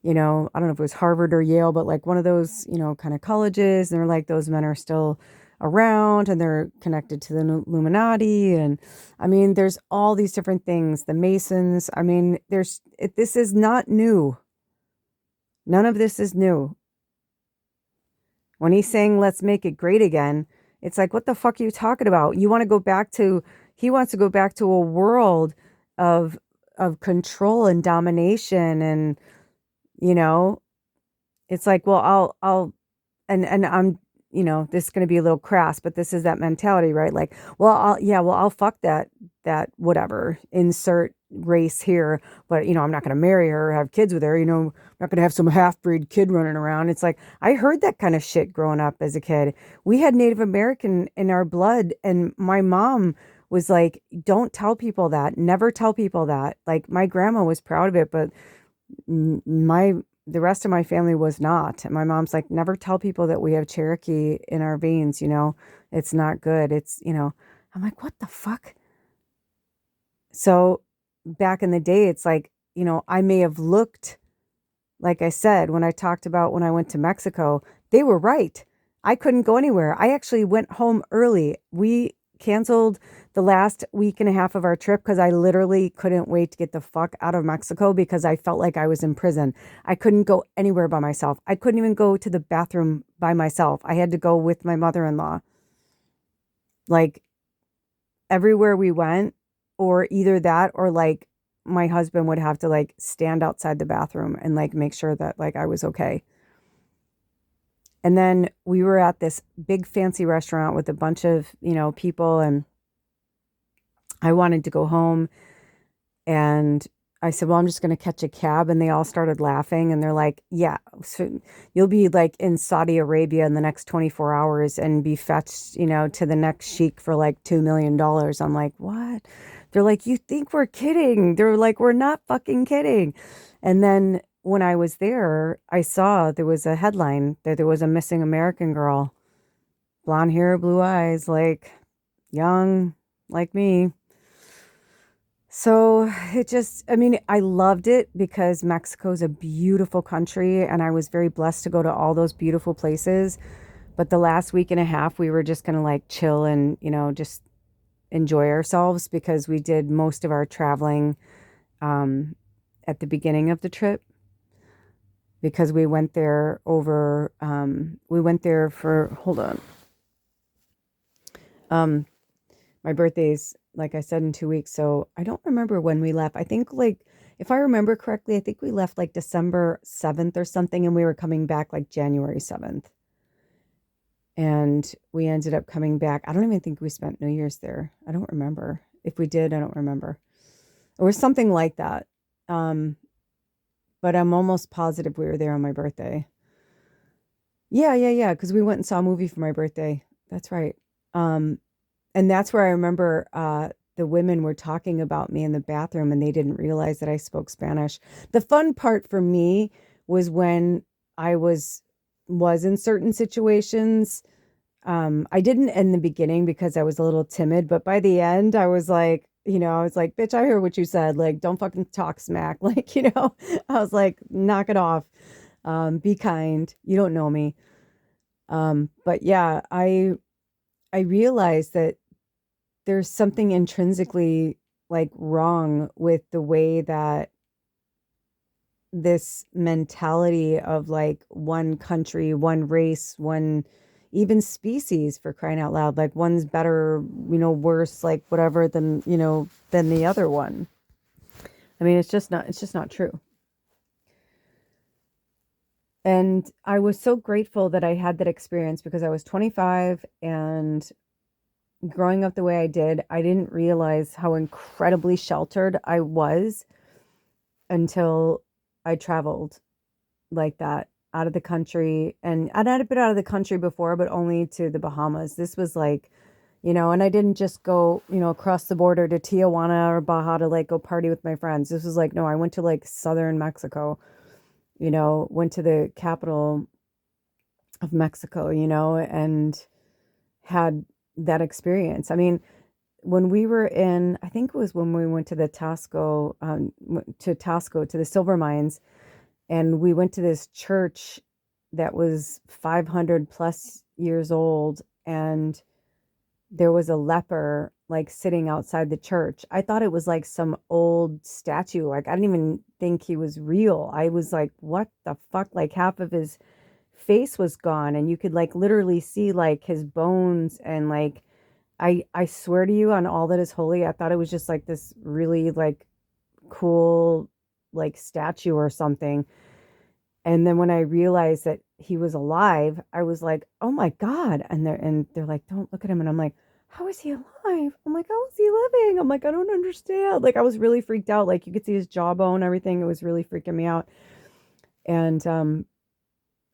I don't know if it was Harvard or Yale, but like one of those, kind of colleges. And they're like, those men are still around and they're connected to the Illuminati. And I mean, there's all these different things. The Masons. I mean, this is not new. None of this is new. When he's saying, let's make it great again, it's like, what the fuck are you talking about? He wants to go back to a world of control and domination. And, it's like, well, and I'm, this is going to be a little crass, but this is that mentality, right? Like, well, I'll fuck that whatever, insert race here, but I'm not going to marry her or have kids with her. I'm not going to have some half-breed kid running around. It's like, I heard that kind of shit growing up as a kid. We had Native American in our blood, and my mom was like, don't tell people that. Never tell people that. Like, my grandma was proud of it, but the rest of my family was not. And my mom's like, never tell people that we have Cherokee in our veins, it's not good. I'm like, what the fuck? So back in the day, it's like, I may have looked, like I said, when I talked about when I went to Mexico, they were right. I couldn't go anywhere. I actually went home early. We canceled the last week and a half of our trip because I literally couldn't wait to get the fuck out of Mexico because I felt like I was in prison. I couldn't go anywhere by myself. I couldn't even go to the bathroom by myself. I had to go with my mother-in-law. Like, everywhere we went, or either that or like my husband would have to like stand outside the bathroom and like make sure that like I was okay. And then we were at this big fancy restaurant with a bunch of, people, and I wanted to go home, and I said, well, I'm just going to catch a cab. And they all started laughing, and they're like, yeah, so you'll be like in Saudi Arabia in the next 24 hours and be fetched, to the next sheik for like $2 million. I'm like, what? They're like, you think we're kidding? They're like, we're not fucking kidding. And then when I was there, I saw there was a headline that there was a missing American girl, blonde hair, blue eyes, like young, like me. So I loved it because Mexico's a beautiful country and I was very blessed to go to all those beautiful places. But the last week and a half, we were just going to like chill and, just enjoy ourselves because we did most of our traveling at the beginning of the trip because we went there over, we went there for, hold on. Um, my birthday's, like I said, in 2 weeks. So I don't remember when we left. I think, like, if I remember correctly, I think we left like December 7th or something, and we were coming back like January 7th. And we ended up coming back. I don't even think we spent New Year's there. I don't remember. If we did, I don't remember. Or something like that. Um, but I'm almost positive we were there on my birthday. Yeah, yeah, yeah, because we went and saw a movie for my birthday. That's right. Um, and that's where I remember the women were talking about me in the bathroom and they didn't realize that I spoke Spanish. The fun part for me was when I was in certain situations. I didn't in the beginning because I was a little timid, but by the end I was like, I was like, bitch, I heard what you said. Like, don't fucking talk smack. Like, I was like, knock it off. Be kind. You don't know me. But yeah, I realized that there's something intrinsically like wrong with the way that this mentality of like one country, one race, one even species, for crying out loud, like one's better, worse, like whatever than the other one. I mean, it's just not true. And I was so grateful that I had that experience because I was 25 and growing up the way I did, I didn't realize how incredibly sheltered I was until I traveled like that out of the country. And I'd had been out of the country before, but only to the Bahamas. This was like, and I didn't just go, across the border to Tijuana or Baja to like go party with my friends. This was like, no, I went to like southern Mexico, went to the capital of Mexico, and had that experience. I mean, when we were in, I think it was when we went to the Tasco, to the silver mines, and we went to this church that was 500 plus years old, and there was a leper like sitting outside the church. I thought it was like some old statue. Like, I didn't even think he was real. I was like, what the fuck? Like, half of his face was gone, and you could like literally see like his bones. And like, I swear to you on all that is holy, I thought it was just like this really like cool like statue or something. And then when I realized that he was alive, I was like, "Oh my God." And they're like, "Don't look at him." And I'm like, "How is he alive?" I'm like, "How is he living?" I'm like, "I don't understand." Like, I was really freaked out. Like, you could see his jawbone, everything. It was really freaking me out. And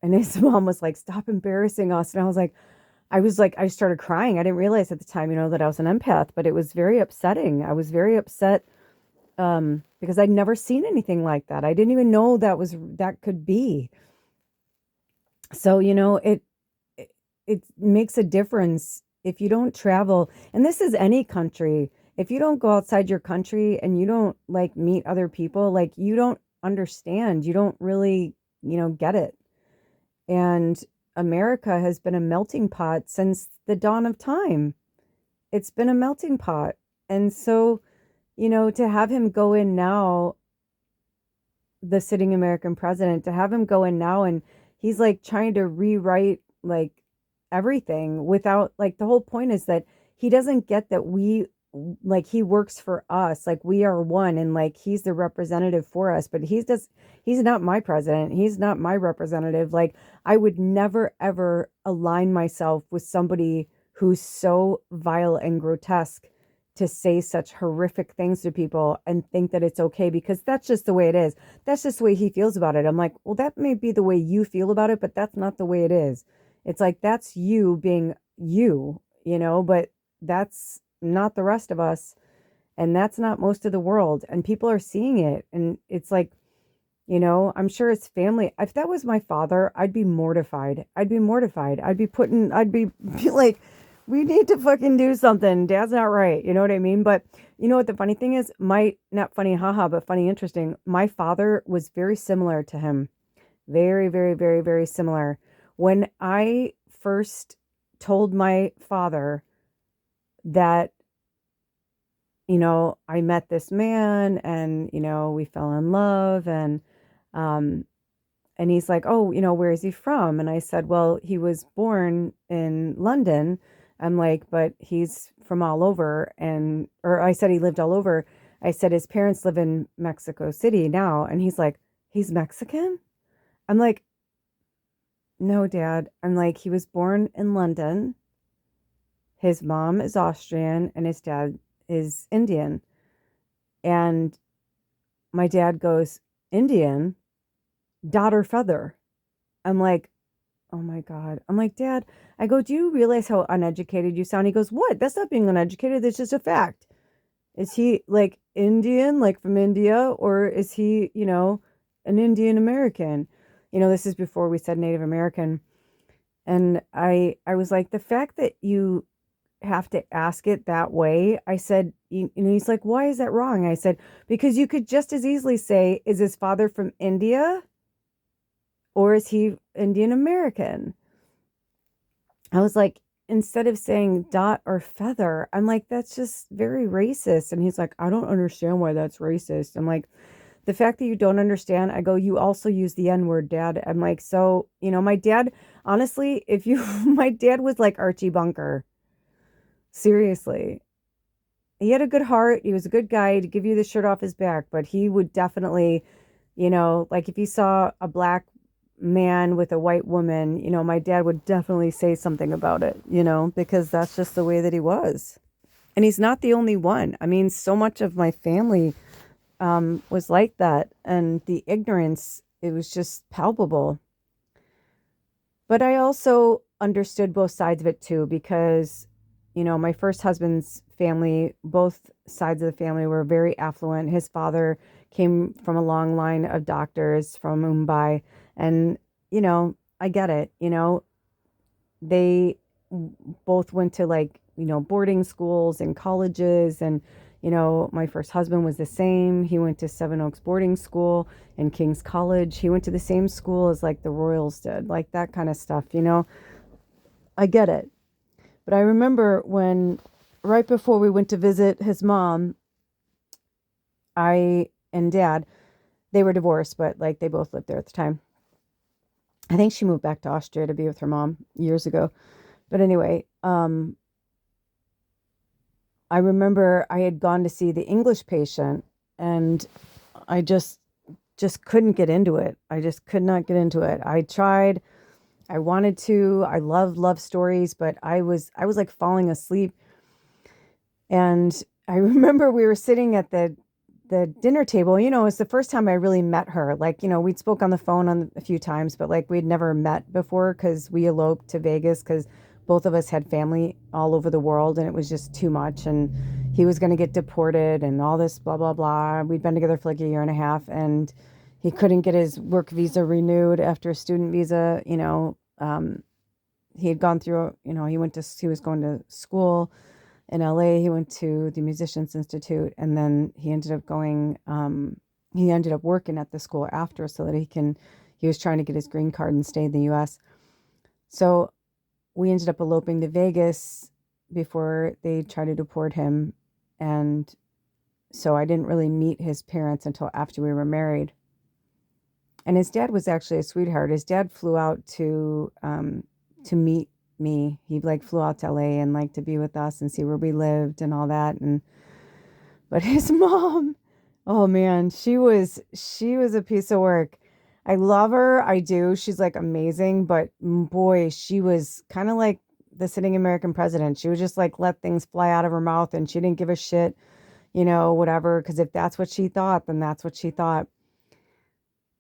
his mom was like, "Stop embarrassing us." And I was like, I started crying. I didn't realize at the time, that I was an empath, but it was very upsetting. I was very upset because I'd never seen anything like that. I didn't even know that could be. So, it it makes a difference if you don't travel. And this is any country. If you don't go outside your country and you don't like meet other people, like you don't understand. You don't really, get it. And America has been a melting pot since the dawn of time. It's been a melting pot. And so, to have him go in now, the sitting American president, to have him go in now and he's like trying to rewrite like everything without, like, the whole point is that he doesn't get that he works for us, like we are one, and like he's the representative for us, but he's not my president, he's not my representative. Like, I would never ever align myself with somebody who's so vile and grotesque to say such horrific things to people and think that it's okay because that's just the way it is. That's just the way he feels about it. I'm like, well, that may be the way you feel about it, but that's not the way it is. It's like, that's you being you, but that's not the rest of us. And that's not most of the world. And people are seeing it. And it's like, I'm sure his family, if that was my father, I'd be mortified. I'd be mortified. I'd be like, we need to fucking do something. Dad's not right. You know what I mean? But you know what the funny thing is? Not funny, haha, but funny, interesting. My father was very similar to him. Very, very, very, very similar. When I first told my father that I met this man and, we fell in love um, and he's like, oh, where is he from? And I said, well, he was born in London. I'm like, but he's from all over. Or I said he lived all over. I said his parents live in Mexico City now. And he's like, he's Mexican? I'm like, no, Dad. I'm like, he was born in London. His mom is Austrian and his dad is Indian. And my dad goes, Indian, daughter feather. I'm like, oh my God. I'm like, Dad, I go, do you realize how uneducated you sound? He goes, what? That's not being uneducated. That's just a fact. Is he like Indian, like from India, or is he, an Indian American? This is before we said Native American. And I was like, the fact that you have to ask it that way, I said, he's like, why is that wrong? I said, because you could just as easily say, is his father from India or is he Indian American? I was like, instead of saying dot or feather, I'm like, that's just very racist. And he's like, I don't understand why that's racist. I'm like, the fact that you don't understand, I go, you also use the N word, Dad. I'm like, so, my dad, honestly, my dad was like Archie Bunker. Seriously. He had a good heart. He was a good guy to give you the shirt off his back, but he would definitely, like if he saw a black man with a white woman, my dad would definitely say something about it, because that's just the way that he was. And he's not the only one. I mean, so much of my family was like that. And the ignorance, it was just palpable. But I also understood both sides of it too, because, my first husband's family, both sides of the family were very affluent. His father came from a long line of doctors from Mumbai. And, I get it. They both went to like, boarding schools and colleges. And, my first husband was the same. He went to Seven Oaks boarding school and King's College. He went to the same school as like the Royals did, like that kind of stuff, I get it. But I remember when, right before we went to visit his mom, I and dad, they were divorced, but like they both lived there at the time. I think she moved back to Austria to be with her mom years ago. But anyway, I remember I had gone to see the English patient and I just couldn't get into it. I just could not get into it. I tried, I wanted to. I love stories, but I was like falling asleep. And I remember we were sitting at the dinner table. It's the first time I really met her. Like, we'd spoke on the phone on a few times, but like we'd never met before because we eloped to Vegas because both of us had family all over the world and it was just too much. And he was going to get deported and all this blah, blah, blah. We'd been together for like a year and a half and he couldn't get his work visa renewed after a student visa. He had gone through, he was going to school in LA. He went to the Musicians Institute and then he ended up working at the school after so that he was trying to get his green card and stay in the US. So we ended up eloping to Vegas before they tried to deport him. And so I didn't really meet his parents until after we were married. And his dad was actually a sweetheart. His dad flew out to meet me. He like flew out to LA and like to be with us and see where we lived and all that. And but his mom, oh man, she was a piece of work. I love her, I do. She's like amazing, but boy, she was kind of like the sitting American president. She would just like let things fly out of her mouth and she didn't give a shit, whatever, because if that's what she thought, then that's what she thought.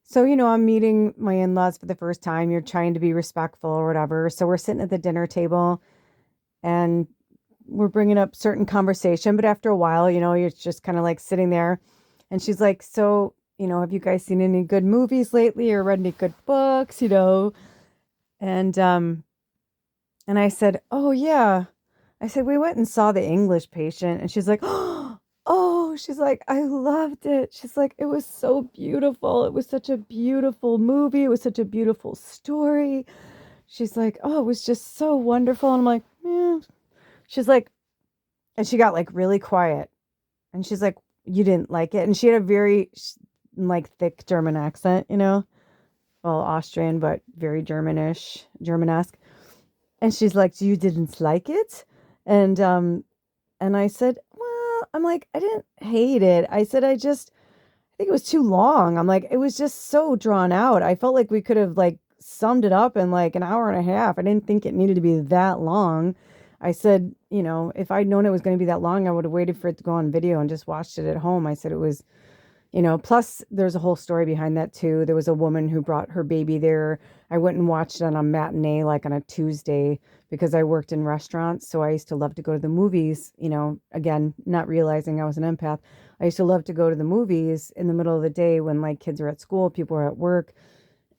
So, I'm meeting my in-laws for the first time. You're trying to be respectful or whatever. So we're sitting at the dinner table and we're bringing up certain conversation. But after a while, you're just kind of like sitting there. And she's like, so, have you guys seen any good movies lately or read any good books, And and I said, oh, yeah. I said, we went and saw The English Patient. And she's like, oh, she's like, I loved it. She's like, it was so beautiful. It was such a beautiful movie. It was such a beautiful story. She's like, oh, it was just so wonderful. And I'm like, yeah. She's like, and she got like really quiet. And she's like, you didn't like it? And she had a very like thick German accent, well, Austrian, but very Germanish, Germanesque. And she's like, you didn't like it? And I said, well, I'm like, I didn't hate it. I said, I think it was too long. I'm like, it was just so drawn out. I felt like we could have like summed it up in like an hour and a half. I didn't think it needed to be that long. I said, if I'd known it was going to be that long, I would have waited for it to go on video and just watched it at home. I said it was, plus there's a whole story behind that too. There was a woman who brought her baby there. I went and watched it on a matinee, like on a Tuesday, because I worked in restaurants. So I used to love to go to the movies, again, not realizing I was an empath. I used to love to go to the movies in the middle of the day when like kids are at school, people are at work.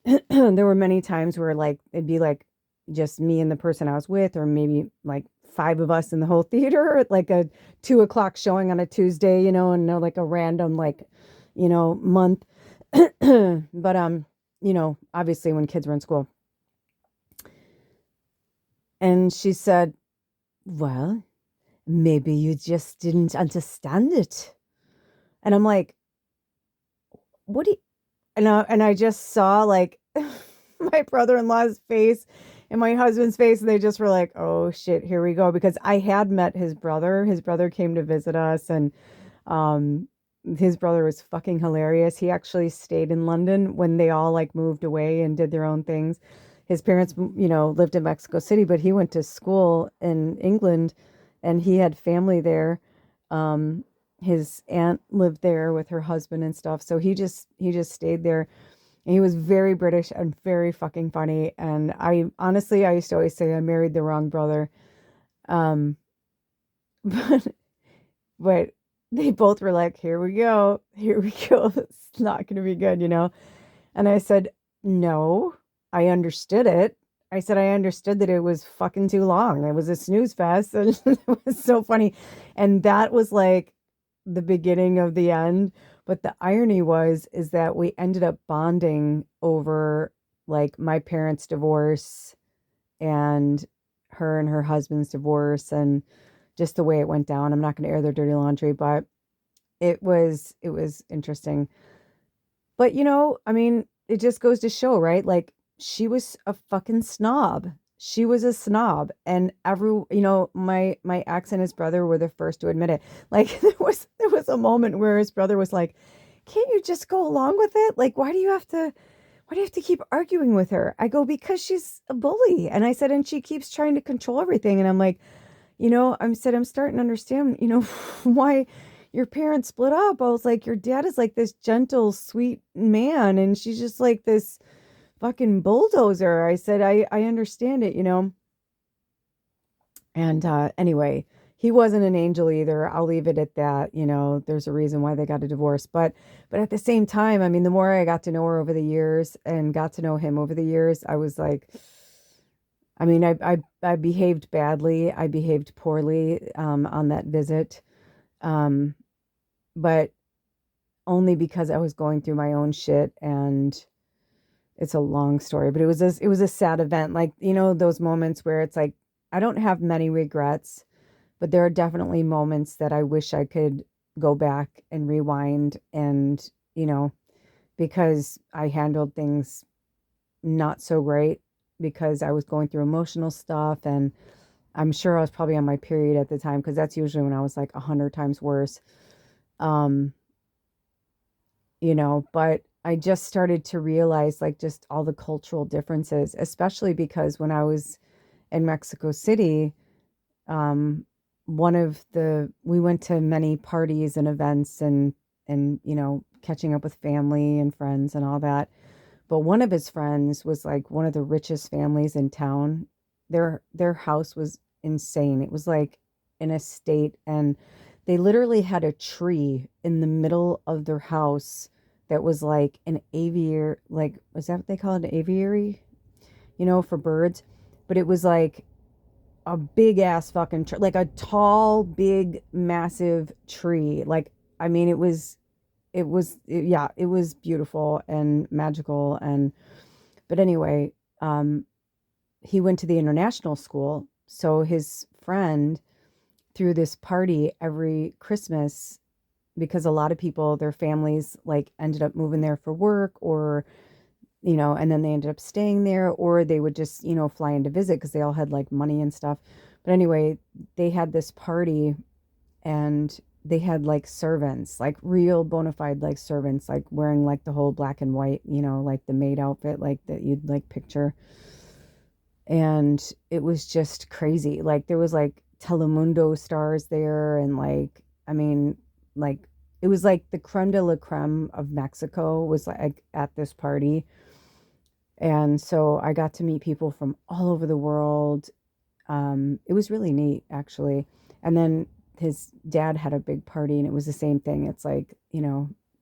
There were many times where like it'd be like just me and the person I was with, or maybe like five of us in the whole theater, like a 2 o'clock showing on a Tuesday, and like a random like, month. But obviously when kids were in school. And she said, well, maybe you just didn't understand it. And I'm like, what do you, and I just saw like my brother-in-law's face and my husband's face, and they just were like, oh shit, here we go. Because I had met his brother. His brother came to visit us, and um his brother was fucking hilarious. He actually stayed in London when they all like moved away and did their own things. His parents, lived in Mexico City, but he went to school in England and he had family there. Um, his aunt lived there with her husband and stuff. So he just stayed there. And he was very British and very fucking funny. And I honestly, I used to always say I married the wrong brother. Um, but but they both were like, here we go. Here we go. It's not going to be good. And I said, no, I understood it. I said, I understood that it was fucking too long. It was a snooze fest. And it was so funny. And that was like the beginning of the end. But the irony is that we ended up bonding over like my parents' divorce and her and her husband's divorce and just the way it went down. I'm not going to air their dirty laundry, but it was interesting. But I mean, it just goes to show, right? Like she was a fucking snob. She was a snob, and my ex and his brother were the first to admit it. Like there was a moment where his brother was like, "Can't you just go along with it? Like why do you have to keep arguing with her?" I go, "Because she's a bully." And I said, "And she keeps trying to control everything." And I'm like, I'm starting to understand, why your parents split up. I was like, your dad is like this gentle, sweet man, and she's just like this fucking bulldozer. I said, I understand it. And anyway, he wasn't an angel either. I'll leave it at that. There's a reason why they got a divorce. But at the same time, I mean, the more I got to know her over the years and got to know him over the years, I was like, I mean, I behaved badly. I behaved poorly on that visit, um, but only because I was going through my own shit, and it's a long story. But it was a sad event, like those moments where it's like I don't have many regrets, but there are definitely moments that I wish I could go back and rewind, and you know because I handled things not so great because I was going through emotional stuff, and I'm sure I was probably on my period at the time because that's usually when I was like 100 times worse. Um, but I just started to realize like just all the cultural differences, especially because when I was in Mexico City, um, we went to many parties and events and catching up with family and friends and all that. But one of his friends was like one of the richest families in town. Their house was insane. It was like an estate, and they literally had a tree in the middle of their house that was like an aviary, like was that what they call it, an aviary, for birds. But it was like a big ass fucking tree, like a tall, big, massive tree. Like, I mean, yeah, it was beautiful and magical. And but anyway, um he went to the international school, so his friend threw this party every Christmas because a lot of people, their families like ended up moving there for work, or and then they ended up staying there, or they would just, fly in to visit because they all had like money and stuff. But anyway, they had this party, and they had like servants, like real bona fide like servants, like wearing like the whole black and white, like the maid outfit, like that you'd like picture. And it was just crazy. Like there was like Telemundo stars there, and like, I mean, like it was like the creme de la creme of Mexico was like at this party. And so I got to meet people from all over the world. It was really neat, actually. And then his dad had a big party, and it was the same thing. It's like,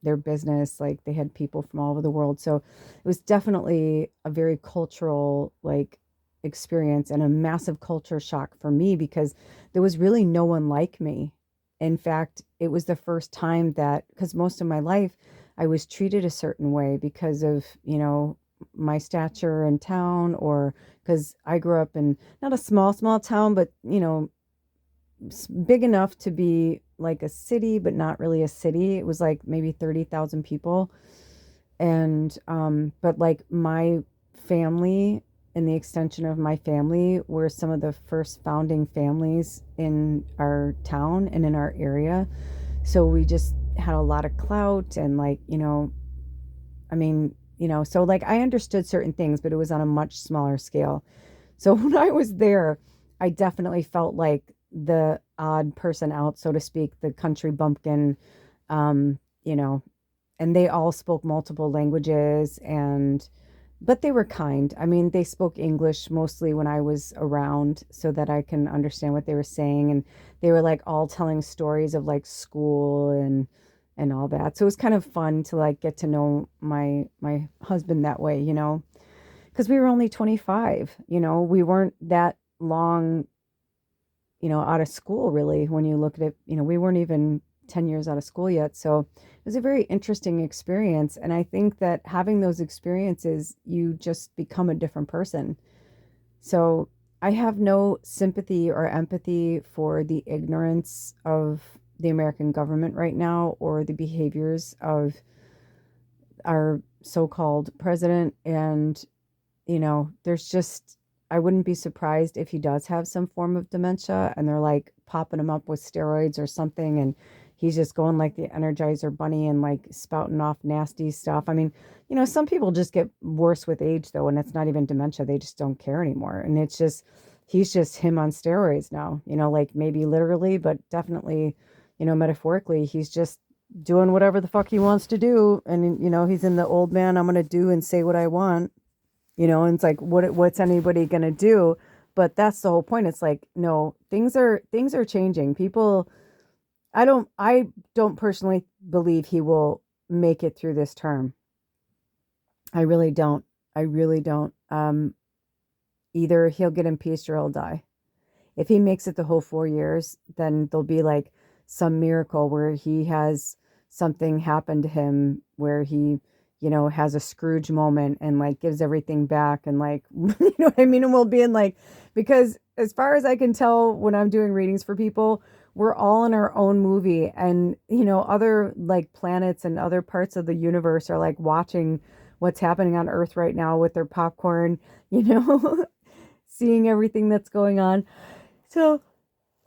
their business, like they had people from all over the world. So it was definitely a very cultural, like, experience, and a massive culture shock for me because there was really no one like me. In fact, it was the first time that, because most of my life I was treated a certain way because of, my stature in town, or because I grew up in not a small town, but big enough to be like a city, but not really a city. It was like maybe 30,000 people. And, but like my family and the extension of my family were some of the first founding families in our town and in our area. So we just had a lot of clout, and like, I mean, so like I understood certain things, but it was on a much smaller scale. So when I was there, I definitely felt like the odd person out, so to speak, the country bumpkin, um, you know, and they all spoke multiple languages, and but they were kind. I mean, they spoke English mostly when I was around so that I can understand what they were saying, and they were like all telling stories of like school and all that. So it was kind of fun to like get to know my husband that way, because we were only 25, we weren't that long, out of school really. When you look at it, we weren't even 10 years out of school yet. So it was a very interesting experience. And I think that having those experiences, you just become a different person. So I have no sympathy or empathy for the ignorance of the American government right now, or the behaviors of our so-called president. And, there's just, I wouldn't be surprised if he does have some form of dementia, and they're like popping him up with steroids or something. And he's just going like the Energizer Bunny and like spouting off nasty stuff. I mean, some people just get worse with age though, and it's not even dementia. They just don't care anymore. And it's just, he's just him on steroids now, like maybe literally, but definitely, metaphorically, he's just doing whatever the fuck he wants to do. And, he's in the old man, I'm going to do and say what I want, and it's like, what's anybody going to do? But that's the whole point. It's like, no, things are changing. People, I don't personally believe he will make it through this term. I really don't. I really don't. Either he'll get impeached or he'll die. If he makes it the whole 4 years, then there'll be like some miracle where he has something happen to him where he, has a Scrooge moment and like gives everything back, and like, you know what I mean? And we'll be in like, because as far as I can tell, when I'm doing readings for people, we're all in our own movie, and, other like planets and other parts of the universe are like watching what's happening on Earth right now with their popcorn, seeing everything that's going on. So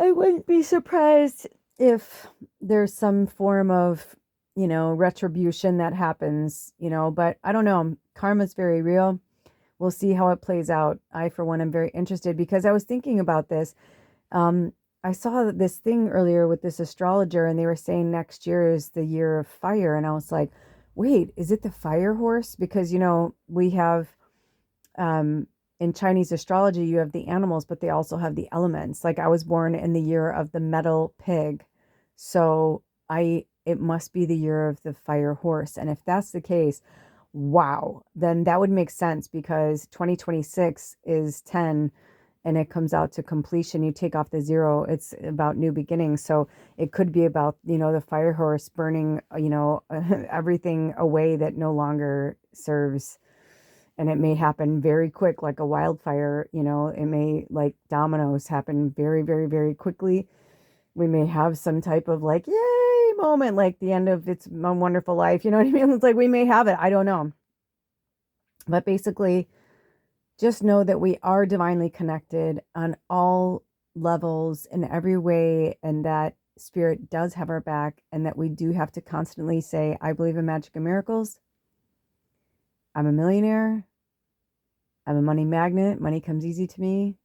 I wouldn't be surprised if there's some form of, retribution that happens, but I don't know. Karma's very real. We'll see how it plays out. I, for one, am very interested because I was thinking about this. I saw this thing earlier with this astrologer, and they were saying next year is the year of fire. And I was like, wait, is it the fire horse? Because, we have, in Chinese astrology, you have the animals, but they also have the elements. Like I was born in the year of the metal pig. So it must be the year of the fire horse. And if that's the case, wow, then that would make sense because 2026 is 10 and it comes out to completion. You take off the zero, it's about new beginnings. So it could be about, the fire horse burning, everything away that no longer serves. And it may happen very quick, like a wildfire, it may, like dominoes, happen very, very, very quickly. We may have some type of like, yay, moment, like the end of It's a Wonderful Life. You know what I mean? It's like we may have it. I don't know. But basically, just know that we are divinely connected on all levels in every way, and that spirit does have our back, and that we do have to constantly say, I believe in magic and miracles. I'm a millionaire. I'm a money magnet. Money comes easy to me.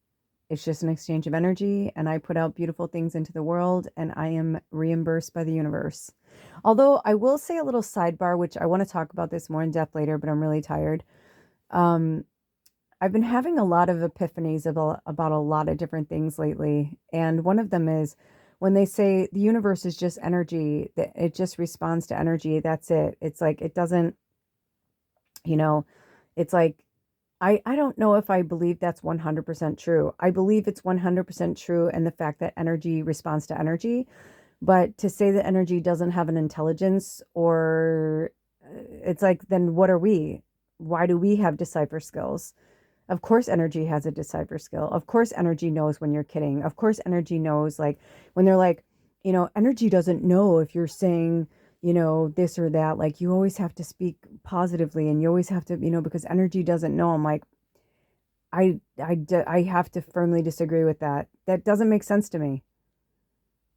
It's just an exchange of energy, and I put out beautiful things into the world, and I am reimbursed by the universe. Although I will say a little sidebar, which I want to talk about this more in depth later, but I'm really tired. Um, I've been having a lot of epiphanies about a lot of different things lately. And one of them is when they say the universe is just energy, that it just responds to energy. That's it. It's like, it doesn't, you know, it's like, I don't know if I believe that's 100% true. I believe it's 100% true in the fact that energy responds to energy. But to say that energy doesn't have an intelligence, or it's like, then what are we? Why do we have decipher skills? Of course, energy has a decipher skill. Of course, energy knows when you're kidding. Of course, energy knows, like, when they're like, energy doesn't know if you're saying, this or that. Like, you always have to speak positively, and you always have to, because energy doesn't know. I'm like, I have to firmly disagree with that. That doesn't make sense to me.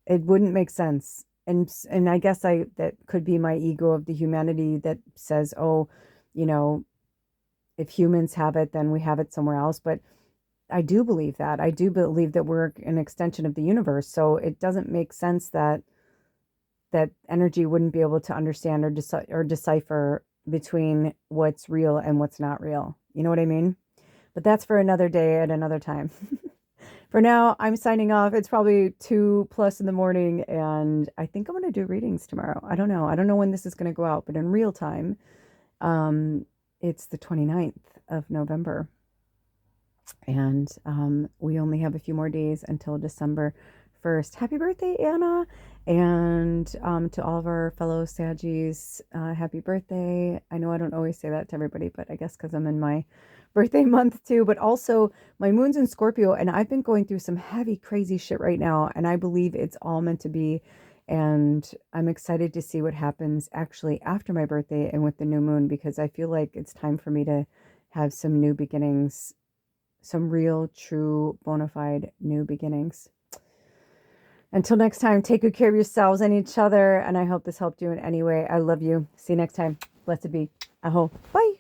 It wouldn't make sense. And I guess that could be my ego of the humanity that says, oh, you know, if humans have it, then we have it somewhere else. But I do believe that. I do believe that we're an extension of the universe. So it doesn't make sense that energy wouldn't be able to understand or decipher between what's real and what's not real. You know what I mean? But that's for another day at another time. For now, I'm signing off. It's probably 2+ in the morning, and I think I'm going to do readings tomorrow. I don't know. I don't know when this is going to go out, but in real time, it's the 29th of November. And we only have a few more days until December 1st. Happy birthday, Anna. And to all of our fellow Saggies, happy birthday. I know I don't always say that to everybody, but I guess because I'm in my birthday month too. But also, my moon's in Scorpio, and I've been going through some heavy, crazy shit right now. And I believe it's all meant to be. And I'm excited to see what happens actually after my birthday and with the new moon, because I feel like it's time for me to have some new beginnings, some real, true, bona fide new beginnings. Until next time, take good care of yourselves and each other. And I hope this helped you in any way. I love you. See you next time. Blessed be. Aho. Bye.